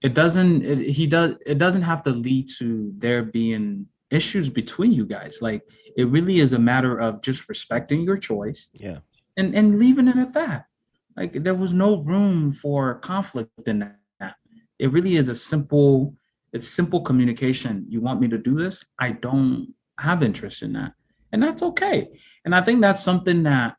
it doesn't have to lead to there being issues between you guys. Like, it really is a matter of just respecting your choice and leaving it at that. Like, there was no room for conflict in that. It really is simple communication. You want me to do this? I don't have interest in that. And that's okay. And I think that's something that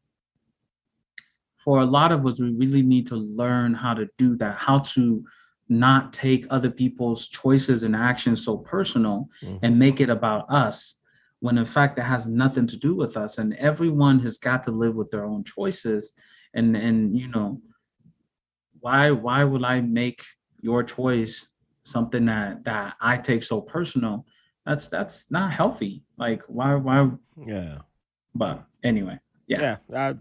for a lot of us, we really need to learn how to do that, how to not take other people's choices and actions so personal and make it about us, when in fact that has nothing to do with us, and everyone has got to live with their own choices. And why would I make your choice something that I take so personal? That's not healthy. Like why Yeah. but anyway, yeah. Yeah,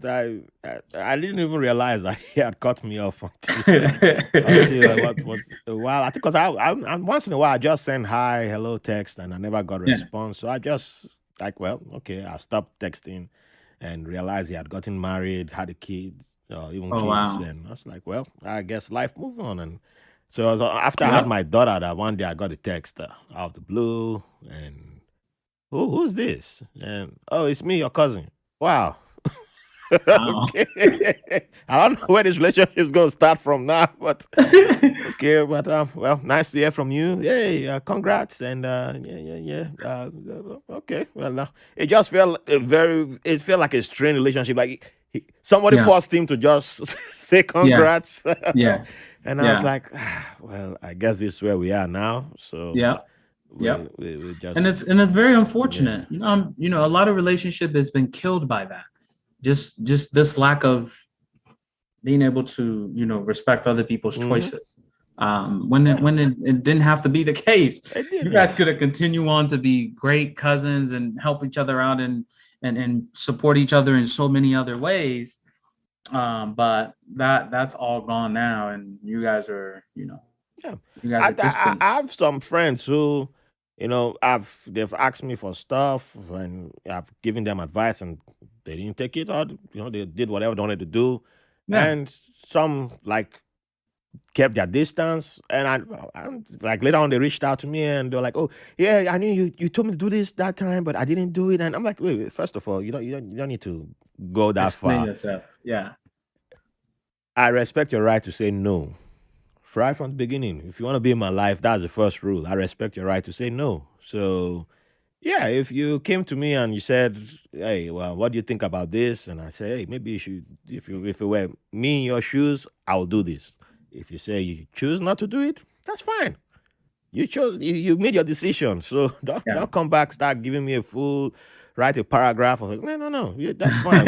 I didn't even realize that he had cut me off until what was a while. I think because I'm once in a while I just send hi, hello text, and I never got a Yeah. response. So I just like, well, okay, I stopped texting, and realized he had gotten married, had a kids, even Oh kids, wow. and I was like, well, I guess life move on. And so it was, after I had Yep. my daughter, that one day I got a text out of the blue, and who's this? And oh, it's me, your cousin. Wow. Wow. Okay. I don't know where this relationship is going to start from now, but okay. But well, nice to hear from you. Hey, congrats, and yeah. Okay. Well, it just felt it felt like a strained relationship. Like somebody Yeah. forced him to just say Yeah. congrats, Yeah. and I was Yeah. like, well, I guess this is where we are now. So Yeah. we Yep. we And just it's very yeah. unfortunate. A lot of relationship has been killed by that. Just this lack of being able to, respect other people's Mm-hmm. choices. When it Yeah, when it didn't have to be the case, it did. you Yeah. guys could have continued on to be great cousins and help each other out and support each other in so many other ways. But that's all gone now, and Yeah, you guys I, are I distant. have some friends who, they've asked me for stuff and I've given them advice and they didn't take it, or they did whatever they wanted to do, Yeah, and some like kept their distance, and I'm like later on they reached out to me and they're like, oh yeah, I knew you told me to do this that time, but I didn't do it, and I'm like, wait, first of all, you don't need to go that explain far. yourself. Yeah, I respect your right to say no. Right from the beginning. If you want to be in my life, that's the first rule. I respect your right to say no. So, yeah, if you came to me and you said, "Hey, well, what do you think about this?" and I say, "Hey, maybe you should. If it were me in your shoes, I will do this." If you say you choose not to do it, that's fine. You chose. You made your decision. So yeah. don't come back. Start giving me a full write a paragraph of no, no, no. Yeah, that's fine.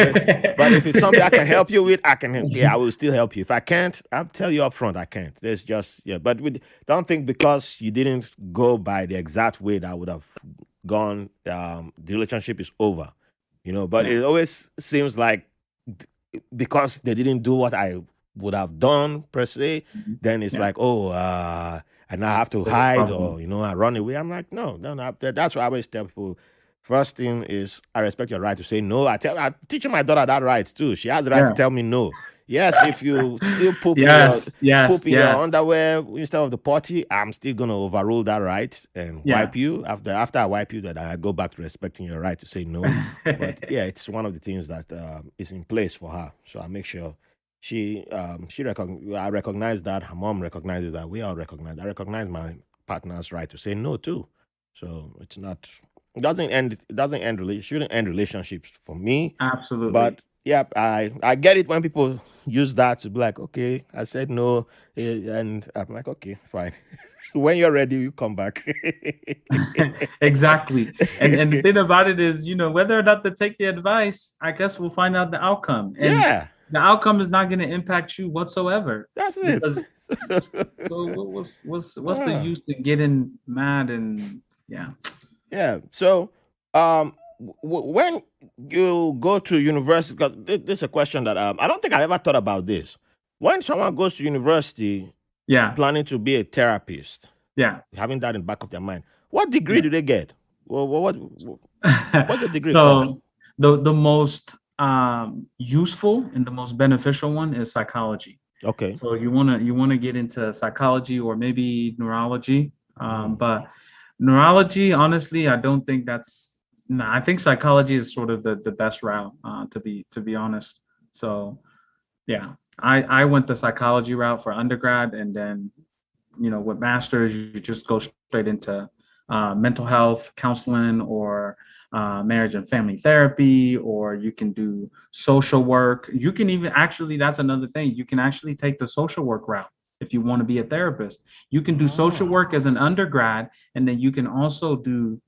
But if it's something I can help you with, I can. Yeah, I will still help you. If I can't, I'll tell you up front. I can't. There's just yeah. But don't think because you didn't go by the exact way that I would have gone, the relationship is over. But Yeah. it always seems like because they didn't do what I would have done per se, Mhm. then it's Yeah. like, oh, and I have to There's a hide problem. or I run away. I'm like, no, no, no. That's why I always tell people. First thing is, I respect your right to say no. I'm teaching my daughter that right too. She has the right to Yeah. tell me no. Yes, if you still Yes. Yes. poop in your Yes. underwear instead of the potty, I'm still gonna overrule that right and Yeah. wipe you. After I wipe you, that I go back to respecting your right to say no. But yeah, it's one of the things that is in place for her. So I make sure I recognize that, her mom recognizes that, we all recognize. I recognize my partner's right to say no too. So it's not it doesn't end shouldn't end relationships for me. Absolutely. But yeah, I get it when people use that to be like, okay, I said no, and I'm like, okay, fine. When you're ready, you come back. Exactly. And the thing about it is, whether or not to take the advice, I guess we'll find out the outcome. And Yeah, the outcome is not going to impact you whatsoever. that's it. Because so what's the Ah. use in getting mad and yeah. Yeah. So, when you go to university, because this is a question that I don't think I ever thought about this. When someone goes to university Yeah. planning to be a therapist, Yeah. having that in the back of their mind, what degree Yeah. do they get? Well, what's the degree called? So the most useful and the most beneficial one is psychology. Okay. So you wanna get into psychology or maybe neurology. Mm. But neurology, honestly, I don't think that's no, I think psychology is sort of the best route, to be honest. So yeah, I went the psychology route for undergrad, and then with masters, you just go straight into mental health counseling or marriage and family therapy, or you can do social work. You can even actually, that's another thing. You can actually take the social work route if you want to be a therapist. You can do social Oh. work as an undergrad, and then you can also do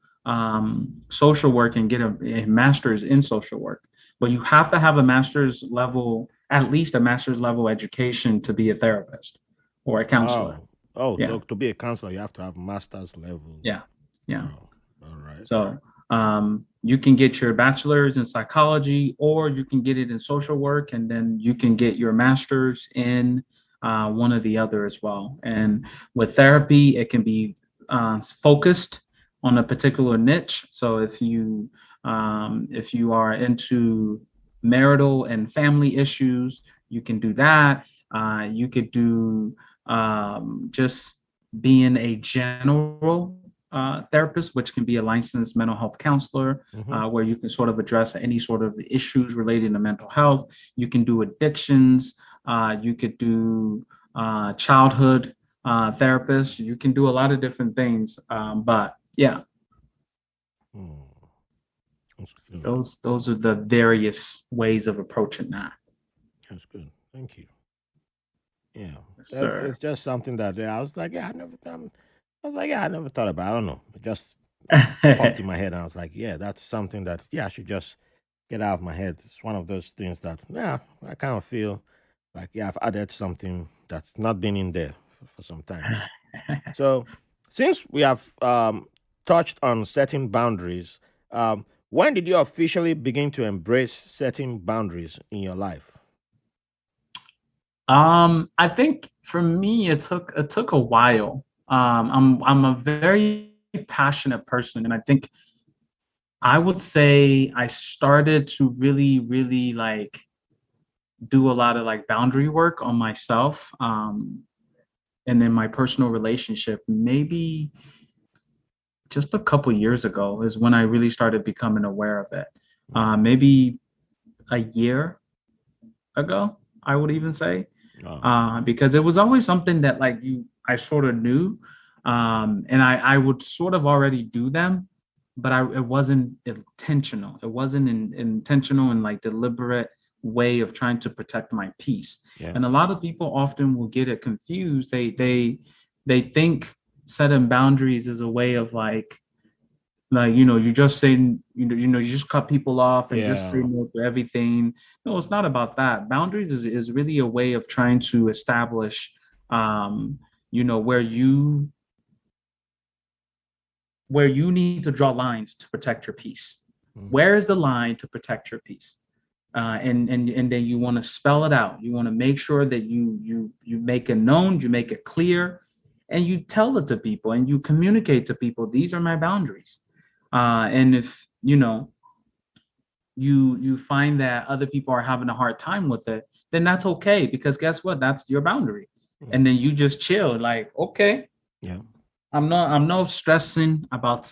social work and get a master's in social work. But you have to have a master's level, at least a master's level education to be a therapist or a counselor. Oh, Yeah, so to be a counselor, you have to have master's level. yeah, yeah. Oh, all right. So you can get your bachelor's in psychology, or you can get it in social work, and then you can get your master's in one or the other as well. And with therapy, it can be focused on a particular niche. So if you are into marital and family issues, you can do that. You could do just being a general therapist, which can be a licensed mental health counselor, Mm-hmm. where you can sort of address any sort of issues related to mental health. You can do addictions. You could do childhood therapist. You can do a lot of different things. But yeah, Hmm. That's good. those are the various ways of approaching that. That's good. Thank you. Yeah, Yes, that's sir. it's just something that I was like, yeah, I never done. I was like, yeah, I never thought about. I don't know. It just popped in my head, and I was like, yeah, that's something that I should just get out of my head. It's one of those things that I kind of feel like I've added something that's not been in there for some time. So since we have touched on setting boundaries, when did you officially begin to embrace setting boundaries in your life? I think for me, it took a while. I'm a very passionate person, and I think I would say I started to really like do a lot of like boundary work on myself, and in my personal relationship. Maybe just a couple years ago is when I really started becoming aware of it. Maybe a year ago, I would even say, Oh, because it was always something that like I sort of knew, and I would sort of already do them, but it wasn't intentional. It wasn't intentional and like deliberate way of trying to protect my peace. yeah. And a lot of people often will get it confused. They think setting boundaries is a way of like you just say you just cut people off and just say Yeah. no to everything. No, it's not about that. Boundaries is really a way of trying to establish um where you need to draw lines to protect your peace. Mhm. Where is the line to protect your peace? And then you want to spell it out. You want to make sure that you make it known, you make it clear, and you tell it to people and you communicate to people. These are my boundaries. And if you find that other people are having a hard time with it, then that's okay, because guess what? That's your boundary. Mhm. And then you just chill, like, okay, Yeah. I'm not stressing about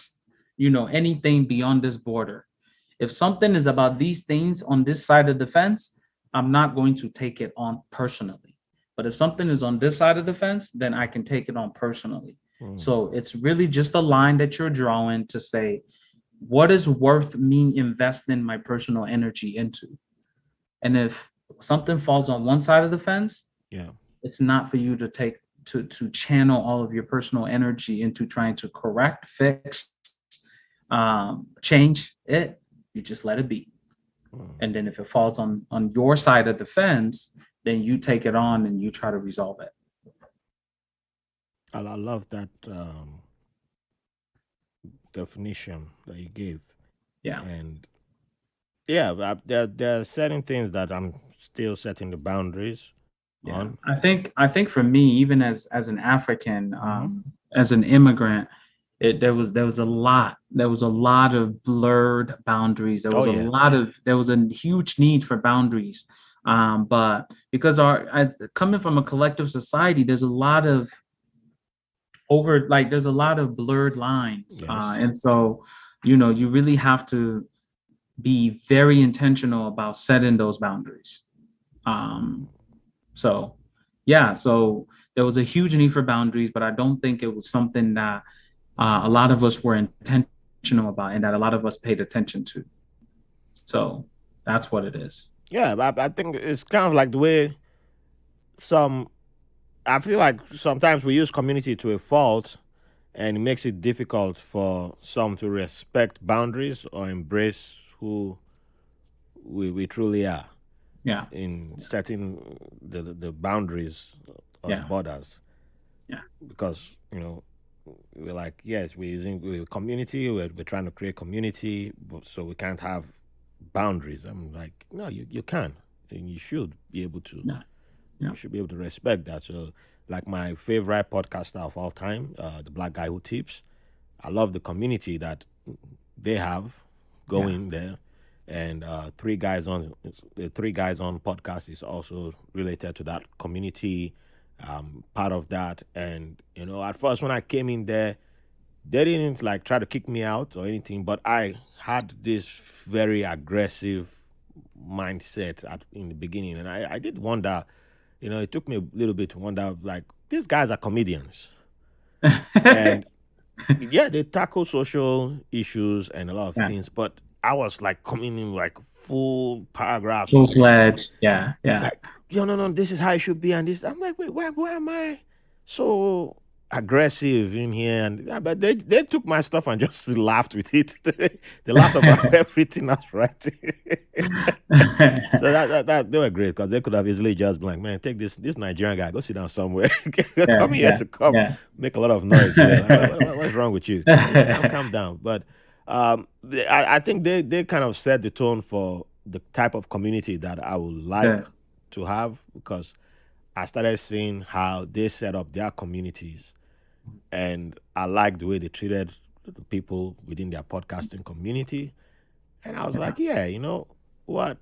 anything beyond this border. If something is about these things on this side of the fence, I'm not going to take it on personally. But if something is on this side of the fence, then I can take it on personally. Mm. So it's really just a line that you're drawing to say, what is worth me investing my personal energy into? And if something falls on one side of the fence, Yeah. it's not for you to take to channel all of your personal energy into trying to correct, fix, change it. You just let it be. Mm. And then if it falls on your side of the fence, then you take it on and you try to resolve it. I love that definition that you gave, Yeah. and yeah, there are certain things that I'm still setting the boundaries Yeah. on. I think for me, even as an African, Hmm. as an immigrant, there was a lot of blurred boundaries. Oh yeah. There was a huge need for boundaries. But because coming from a collective society, there's a lot of blurred lines. Yes. And so, you really have to be very intentional about setting those boundaries. Um, so yeah, so there was a huge need for boundaries, but I don't think it was something that a lot of us were intentional about and that a lot of us paid attention to. So that's what it is. Yeah, I think it's kind of like the way some. I feel like sometimes we use community to a fault, and it makes it difficult for some to respect boundaries or embrace who we truly are Yeah. in setting the boundaries or the Yeah. borders. Yeah. Because we're like, yes, we're community, we're trying to create community, but so we can't have boundaries. I'm like, no, you can, and you should be able to. Yeah. Yeah. You should be able to respect that. So, like my favorite podcaster of all time, the Black Guy Who Tips, I love the community that they have going there, and the Three Guys on podcast is also related to that community, part of that. And at first when I came in there, they didn't like try to kick me out or anything, but I had this very aggressive mindset in the beginning, and I did wonder. It took me a little bit to wonder, like, these guys are comedians, and yeah, they tackle social issues and a lot of Yeah. things, but I was like coming in like full paragraphs, Full fledged. Yeah. Yeah. like, no, this is how it should be, and this. I'm like, wait, why am I so aggressive in here? And but they took my stuff and just laughed with it. They laughed about everything that's right. So that they were great, because they could have easily just been like, man, take this Nigerian guy, go sit down somewhere. Come here to come make a lot of noise here. Like, what's wrong with you? Calm down. But I think they kind of set the tone for the type of community that I would like to have, because I started seeing how they set up their communities, and I liked the way they treated the people within their podcasting community. And I was like, yeah, you know what?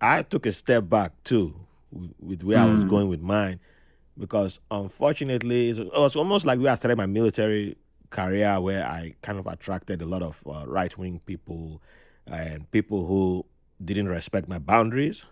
I took a step back too with where I was going with mine, because unfortunately, it was almost like where I started my military career, where I kind of attracted a lot of right-wing people and people who didn't respect my boundaries,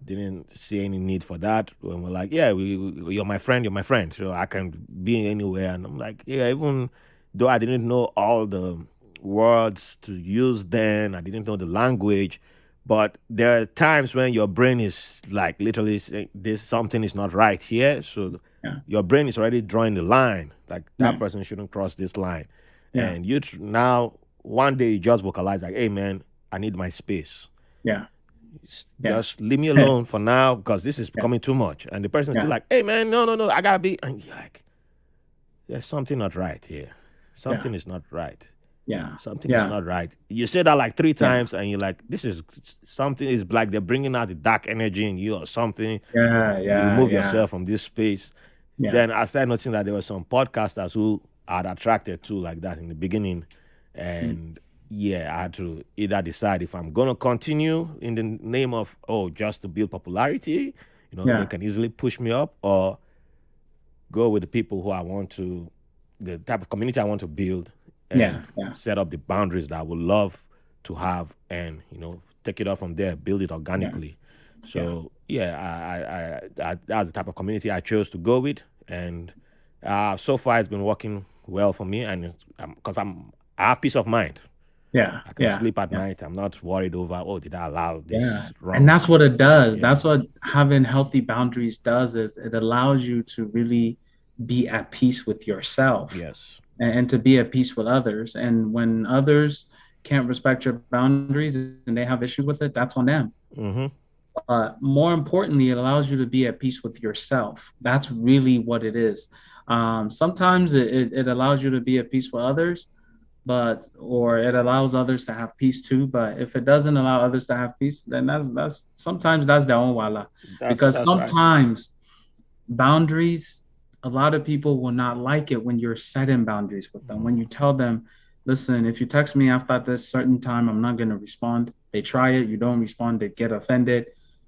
didn't see any need for that. When we're like, yeah, you're my friend, so I can be anywhere. And I'm like, yeah, even though I didn't know all the words to use then, I didn't know the language, but there are times when your brain is like literally saying, this something is not right here. So your brain is already drawing the line, like that person shouldn't cross this line. And you now one day you just vocalize like, hey man, I need my space. Just leave me alone for now, because this is becoming too much. And the person's still like, hey man, no, I gotta be. And you're like, there's something not right here. Something is not right. Something is not right. You say that like 3 times, and you're like, this is something is like they're bringing out the dark energy in you or something. You remove yourself from this space. Then I started noticing that there were some podcasters who I'd attracted to like that in the beginning. And I had to either decide if I'm going to continue in the name of, just to build popularity, they can easily push me up, or go with the people who I want to, the type of community I want to build, and set up the boundaries that I would love to have, and, take it off from there, build it organically. So, I that's the type of community I chose to go with. And so far it's been working well for me, and because I have peace of mind. I can sleep at night. I'm not worried over, did I allow this wrong? And that's what it does. That's what having healthy boundaries does, is it allows you to really be at peace with yourself. And to be at peace with others. And when others can't respect your boundaries and they have issues with it, that's on them. More importantly, it allows you to be at peace with yourself. That's really what it is. Sometimes it allows you to be at peace with others, or it allows others to have peace too. But if it doesn't allow others to have peace, then that's sometimes that's their own wala. Because sometimes boundaries, a lot of people will not like it when you're setting boundaries with them. When you tell them, listen, if you text me after this certain time, I'm not going to respond. They try it, you don't respond, they get offended.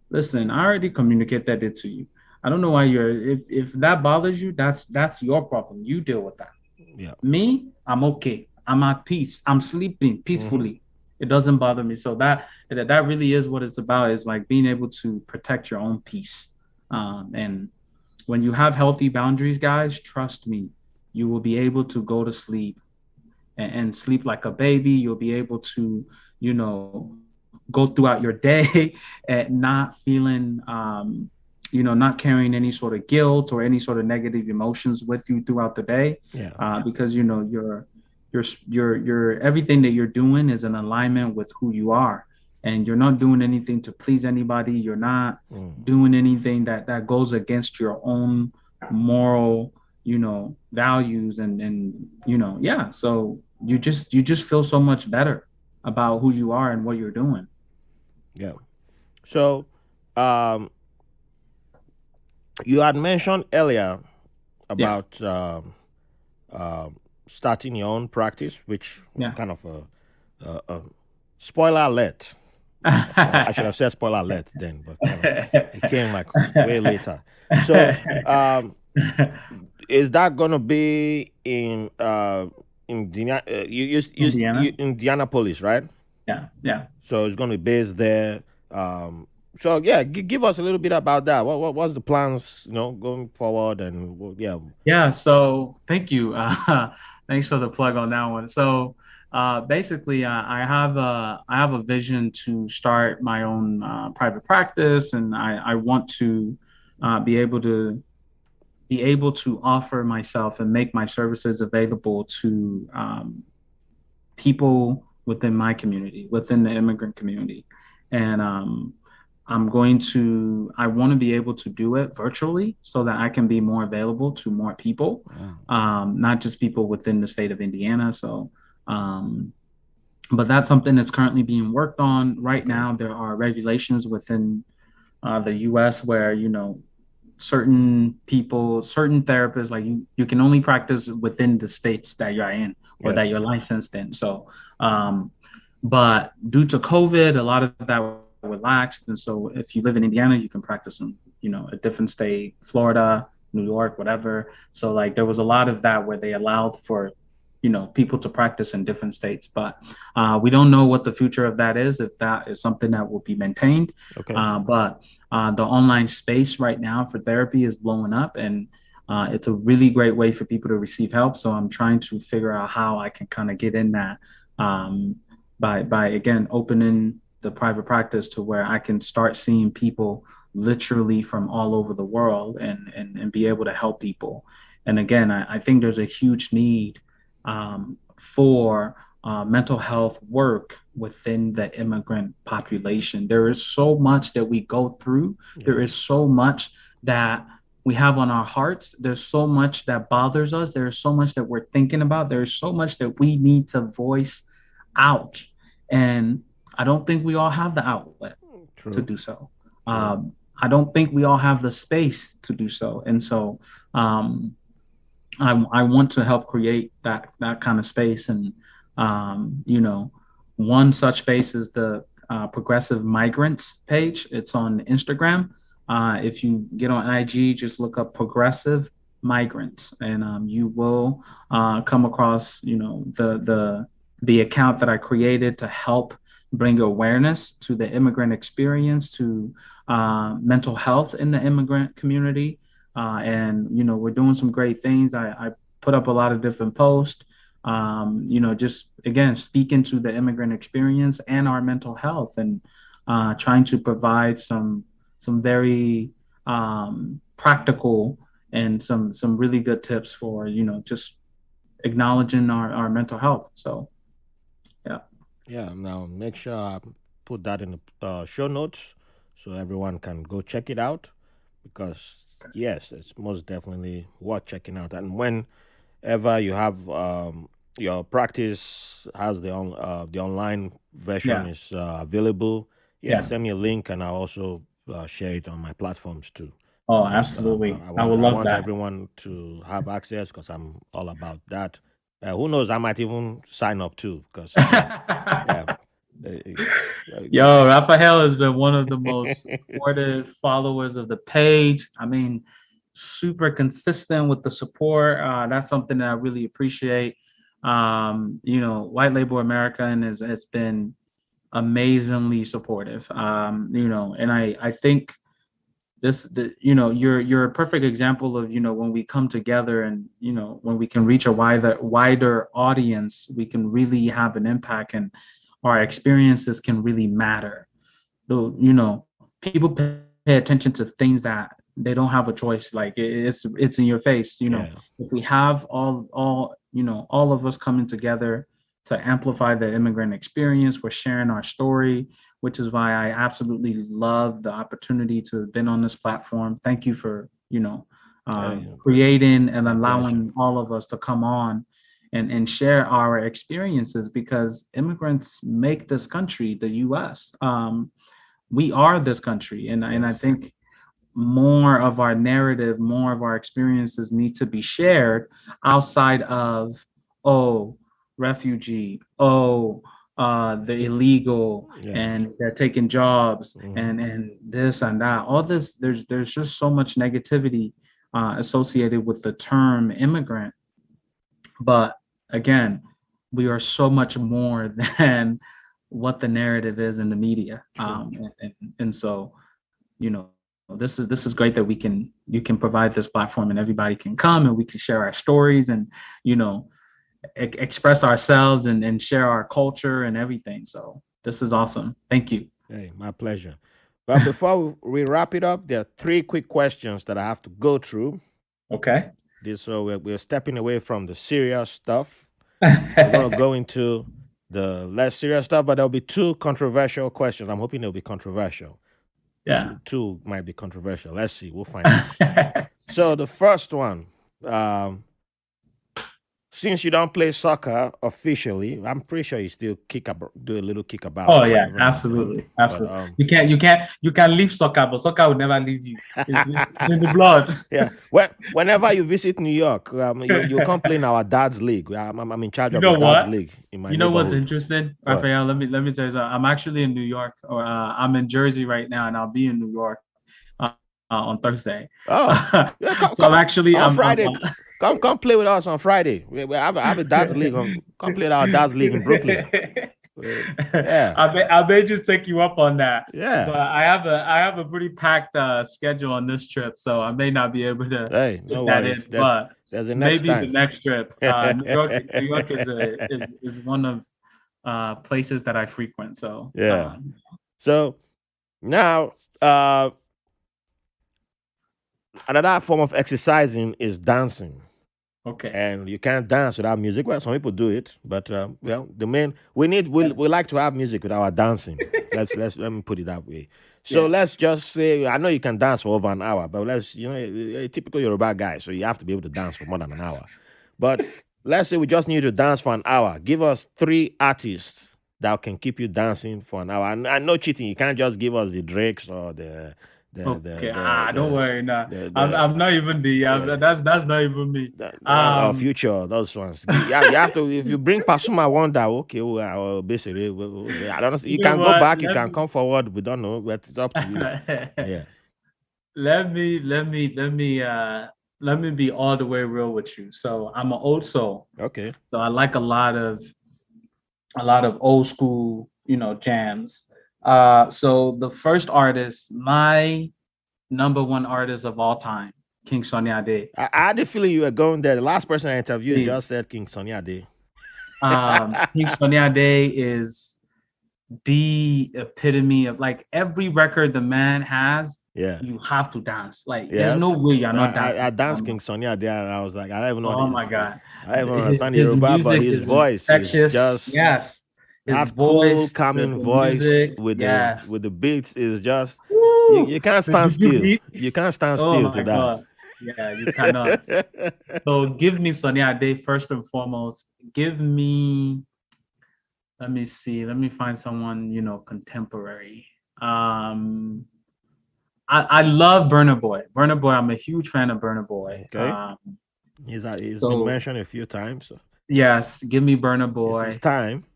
Listen, I already communicated it to you. I don't know why if that bothers you, that's your problem. You deal with that. Me, I'm okay. I'm at peace. I'm sleeping peacefully. It doesn't bother me. So that really is what it's about, is like being able to protect your own peace. And when you have healthy boundaries, guys, trust me, you will be able to go to sleep and sleep like a baby. You'll be able to, go throughout your day and not feeling not carrying any sort of guilt or any sort of negative emotions with you throughout the day. Because your everything that you're doing is in alignment with who you are, and you're not doing anything to please anybody. You're not doing anything that goes against your own moral, values, and so you just feel so much better about who you are and what you're doing. Yeah. So, um, you had mentioned earlier Yeah. about starting your own practice, which was Yeah. kind of a spoiler alert. I should have said spoiler alert then, but kind of, it came like way later. So, is that gonna be in Indiana. Indianapolis, right? Yeah. Yeah. So it's gonna be based there. So yeah, give us a little bit about that. What's the plans, going forward, and yeah. Yeah. So thank you. Thanks for the plug on that one. So basically, I have a vision to start my own private practice, and I want to be able to offer myself and make my services available to people within my community, within the immigrant community. And I want to be able to do it virtually so that I can be more available to more people, not just people within the state of Indiana. So, but that's something that's currently being worked on right now. There are regulations within the US where, certain people, certain therapists, like you can only practice within the states that you're in or that Yes. you're licensed in. So, but due to COVID, a lot of that relaxed. And so if you live in Indiana, you can practice in, a different state, Florida, New York, whatever. So like there was a lot of that where they allowed for, people to practice in different states. But we don't know what the future of that is, if that is something that will be maintained. Okay. But the online space right now for therapy is blowing up, and it's a really great way for people to receive help. So I'm trying to figure out how I can kind of get in that by again opening the private practice to where I can start seeing people literally from all over the world and be able to help people. And again, I think there's a huge need for mental health work within the immigrant population. There is so much that we go through. There is so much that we have on our hearts. There's so much that bothers us. There's so much that we're thinking about. There's so much that we need to voice out. And I don't think we all have the outlet to do so. I don't think we all have the space to do so. And so I want to help create that kind of space. And, one such space is the Progressive Migrants page. It's on Instagram. If you get on IG, just look up Progressive Migrants, and you will come across, the account that I created to help bring awareness to the immigrant experience, to mental health in the immigrant community. And, we're doing some great things. I put up a lot of different posts, just, again, speaking to the immigrant experience and our mental health, and trying to provide some very practical and some really good tips for, just acknowledging our mental health. So, yeah. Yeah. Now make sure I put that in the show notes so everyone can go check it out, because yes, it's most definitely worth checking out. And whenever you have your practice has the online version is available, send me a link, and I'll also share it on my platforms too. Oh, Because, absolutely. I I want would I love want that. everyone to have access, because I'm all about that. Who knows? I might even sign up too, because yeah. Yo, Raphael has been one of the most supportive followers of the page. I mean, super consistent with the support. That's something that I really appreciate. White Label American has been amazingly supportive. And I think you're a perfect example of, when we come together and, when we can reach a wider audience, we can really have an impact, and our experiences can really matter. So, people pay attention to things that they don't have a choice. Like it's in your face. Yeah. If we have all of us coming together to amplify the immigrant experience, we're sharing our story, which is why I absolutely love the opportunity to have been on this platform. Thank you for creating and allowing all of us to come on and share our experiences, because immigrants make this country, the U.S. We are this country, and I think more of our narrative, more of our experiences need to be shared outside of, refugee, the illegal, and they're taking jobs, and this and that. All this, there's just so much negativity associated with the term immigrant. But again, we are so much more than what the narrative is in the media. And so, this is great that you can provide this platform and everybody can come and we can share our stories and, express ourselves and share our culture and everything. So this is awesome. Thank you. Hey, my pleasure. But before we wrap it up, there are 3 quick questions that I have to go through. Okay. So we're stepping away from the serious stuff. We're going to go into the less serious stuff, but there'll be 2 controversial questions. I'm hoping they'll be controversial. Yeah. 2 might be controversial. Let's see. We'll find out. So the first one, since you don't play soccer officially, I'm pretty sure you still do a little kickabout. Oh yeah, absolutely. But, you can leave soccer, but soccer will never leave you. It's in the blood. Yeah. Well, whenever you visit New York, you come play in our dad's league. I'm in charge of the dad's league in my neighborhood. What's interesting, Raphael? Let me tell you something. I'm actually in New York, or I'm in Jersey right now, and I'll be in New York on Thursday. Oh, yeah, I'm actually on Friday. Come play with us on Friday. We have a dad's league. Come play at our dad's league in Brooklyn. Yeah, I may just take you up on that. Yeah, but I have a pretty packed schedule on this trip, so I may not be able to fit that in. But there's the next maybe the next trip. New York is one of places that I frequent. So yeah. So now another form of exercising is dancing. Okay. And you can't dance without music. Well, some people do it, but we like to have music with our dancing. Let me put it that way. So let's just say, I know you can dance for over an hour, but a typical Yoruba guy, so you have to be able to dance for more than an hour. But let's say we just need to dance for an hour. Give us 3 artists that can keep you dancing for an hour. And no cheating. You can't just give us the Drakes or the don't worry. Nah. I'm not even that's not even me. Future, those ones. You have to, if you bring Pasuma Wonder, okay, well, basically, I don't know. You can go back, you can come forward. We don't know, but it's up to you. Yeah. Let me be all the way real with you. So I'm an old soul. Okay. So I like a lot of old school, jams. So the first artist, my number 1 artist of all time, King Sunny Ade. I had a feeling you were going there. The last person I interviewed just said King Sunny Ade. King Sunny Ade is the epitome of, like, every record the man has. Yeah, you have to dance. Like, there's no way you're not dancing. I danced King Sunny Ade, and I was like, I don't even know. Oh my God! I don't even understand Yoruba, but his voice is just that cool, calming voice with the beats is just you can't stand still. You can't stand still to that. God. Yeah, you cannot. So give me Sunny Ade first and foremost. Give me. Let me see. Let me find someone contemporary. I love Burna Boy. Burna Boy. I'm a huge fan of Burna Boy. Okay. He's been mentioned a few times. So. Yes, give me Burna Boy. It's his time.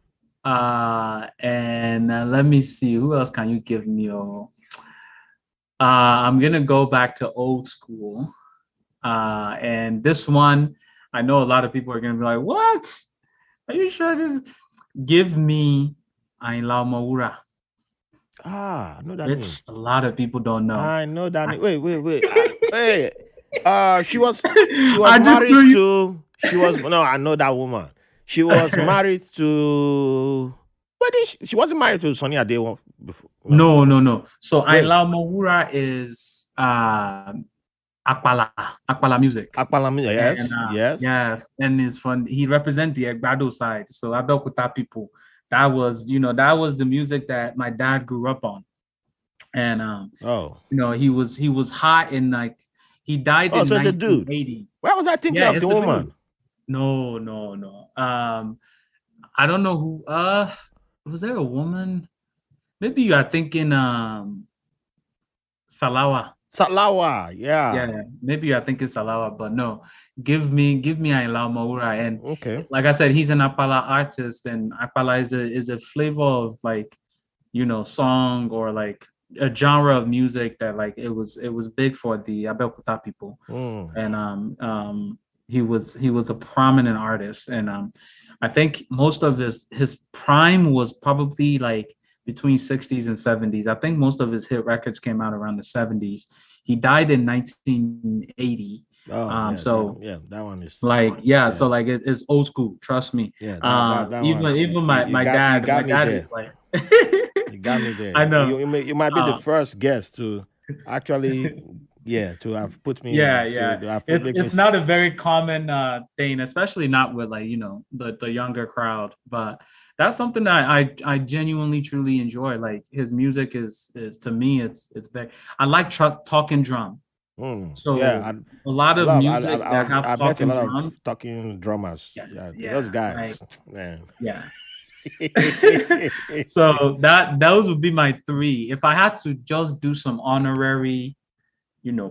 And let me see, who else can you give me? I'm gonna go back to old school. And this one, I know a lot of people are gonna be like, "What? Are you sure this?" Give me Ayinla Omowura. I know that Which a lot of people don't know. I know that name. Wait. Hey, she was married to. I know that woman. She was married to. She wasn't married to Sunny Ade before. No. So Ayinla Omowura is Akpala, Akpala music. Akpalam, yes, And yes. yes, and it's fun. He represent the Egbado side. So Abeokuta people, that was, that was the music that my dad grew up on. And Oh. he was hot in like he died Oh, in so it's a dude. 1980. Why was I thinking Yeah, of it's the the dude. woman? No, no, no. I don't know who was there a woman? Maybe you are thinking Salawa. Salawa, yeah. Yeah, maybe I think it's Alawa, but no. Give me Ayla Maura. And Okay. like I said, he's an Apala artist, and Apala is a flavor of like, song or like a genre of music that like it was big for the Abeokuta people. Mm. And he was a prominent artist. And I think most of his prime was probably like between 60s and 70s. I think most of his hit records came out around the 70s. He died in 1980. Oh, yeah, So that one is like so like it's old school. Trust me. yeah. That one. Even my You dad, got me there. is like. You got me there. I know. You might be the first guest to actually, to have put me. Yeah. To have It's not a very common thing, especially not with like the younger crowd. But that's something that I genuinely truly enjoy. Like his music is to me it's very. I like talking drum. So yeah, a lot of music that have I met a talking lot drums. of talking drummers. Yeah, Those guys, like, man. Yeah. So those would be my three. If I had to just do some honorary,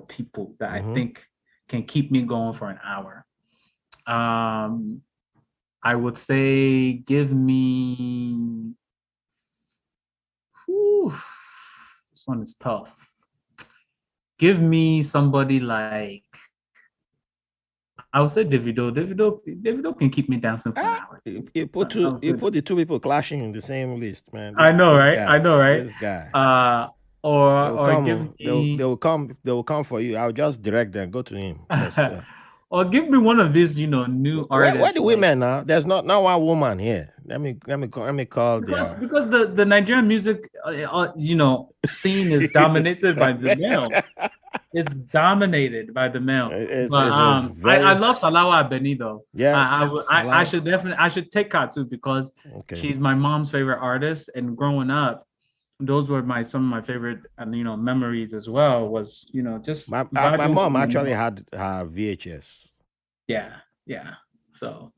people that I think can keep me going for an hour, I would say give me. This one is tough. Give me somebody like. I would say Davido. Davido can keep me dancing for an hour. You put the two people clashing in the same list, man. I know, right? This guy. They will come for you. I'll just direct them. Go to him. Yes, or give me one of these, new artists. Where the women now? There's not one woman here. Let me call because the Nigerian music scene is dominated by the male. It's dominated by the male. I love Salawa Abeni though. Yes, I should take her too because she's my mom's favorite artist, and growing up, those were some of my favorite memories as well. Was just my mom actually had her VHS. Yeah. So,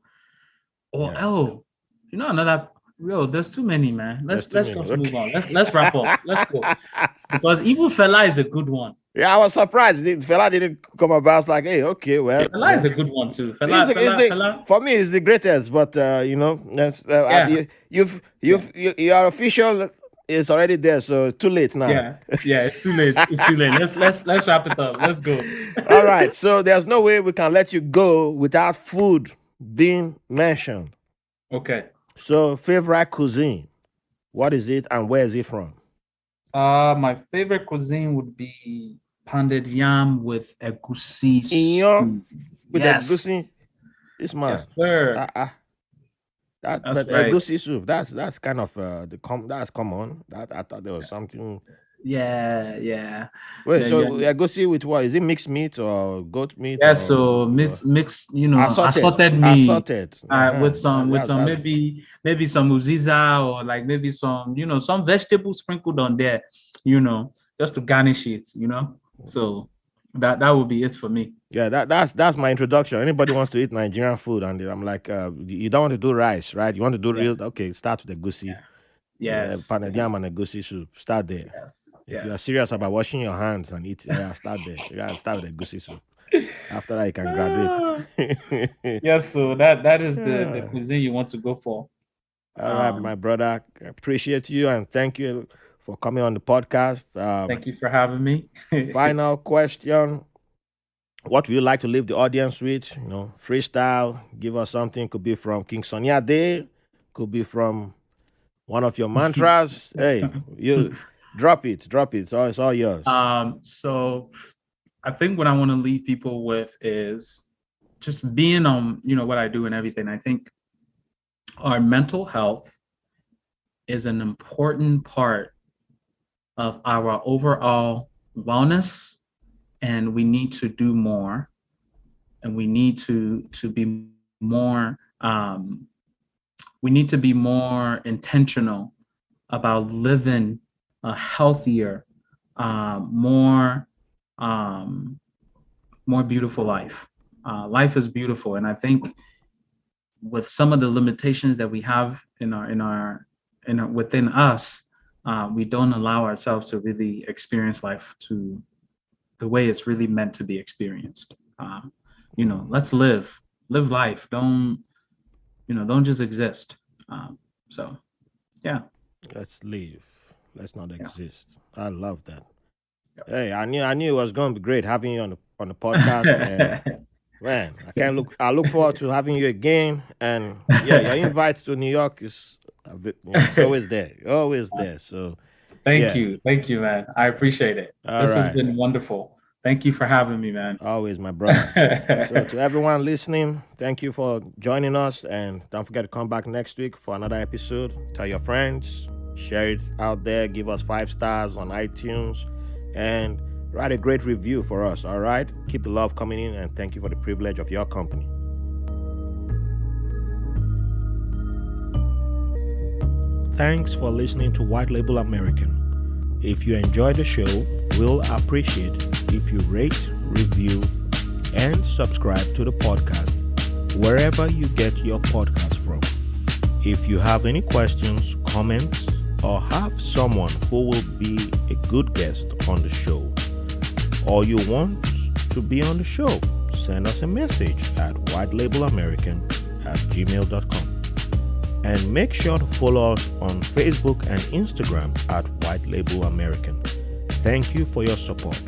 another. There's too many, man. Let's just move on. Let's wrap up. Let's go because even Fela is a good one. Yeah, I was surprised. Fela didn't come about. I was like, hey, okay, well. Fela is a good one too. Fela. For me, it's the greatest. But your official is already there, so it's too late now. Yeah, it's too late. It's too late. Let's wrap it up. Let's go. All right. So there's no way we can let you go without food being mentioned. Okay. So favorite cuisine, what is it and where is it from? My favorite cuisine would be pounded yam with egusi soup. With egusi? This man. Yes, sir. Egusi soup, that's kind of that's common. That I thought there was something. Yeah. Wait, egusi with what? Is it mixed meat or goat meat? Yeah, so mixed, assorted meat. Assorted. With some maybe some uziza or like maybe some some vegetables sprinkled on there, just to garnish it, So that would be it for me. Yeah, that's my introduction. Anybody wants to eat Nigerian food, and I'm like, you don't want to do rice, right? You want to do real? Okay, start with egusi. Yes. Pounded yam and egusi soup. Start there. If you are serious about washing your hands and eat, start there. You gotta start with egusi soup. After that, you can graduate. Yes, so that is the cuisine you want to go for. All right, my brother. I appreciate you and thank you for coming on the podcast. Thank you for having me. Final question. What would you like to leave the audience with? Freestyle. Give us something. Could be from King Sunny Ade. Could be from one of your mantras. Hey, you drop it. So it's all yours. So I think what I want to leave people with is just being on, what I do and everything. I think our mental health is an important part of our overall wellness and we need to do more, and we need to be more we need to be more intentional about living a healthier, more beautiful life. Life is beautiful, and I think with some of the limitations that we have within us, we don't allow ourselves to really experience life to the way it's really meant to be experienced. Let's live life. Don't just exist. So, yeah. Let's live. Let's not Yeah. exist. I love that. Hey, I knew it was going to be great having you on the podcast, and man, I look forward to having you again. And yeah, your invite to New York is it's always there. You're always there. So Thank yeah. you, man. I appreciate it. All This has right. been wonderful. Thank you for having me, man. Always, my brother. So to everyone listening, thank you for joining us, and don't forget to come back next week for another episode. Tell your friends, share it out there, give us 5 stars on iTunes, and write a great review for us. All right, keep the love coming in, and thank you for the privilege of your company. Thanks for listening to White Label American. If you enjoyed the show, we'll appreciate if you rate, review, and subscribe to the podcast wherever you get your podcast from. If you have any questions, comments, or have someone who will be a good guest on the show, or you want to be on the show, send us a message at whitelabelamerican@gmail.com. And make sure to follow us on Facebook and Instagram at White Label American. Thank you for your support.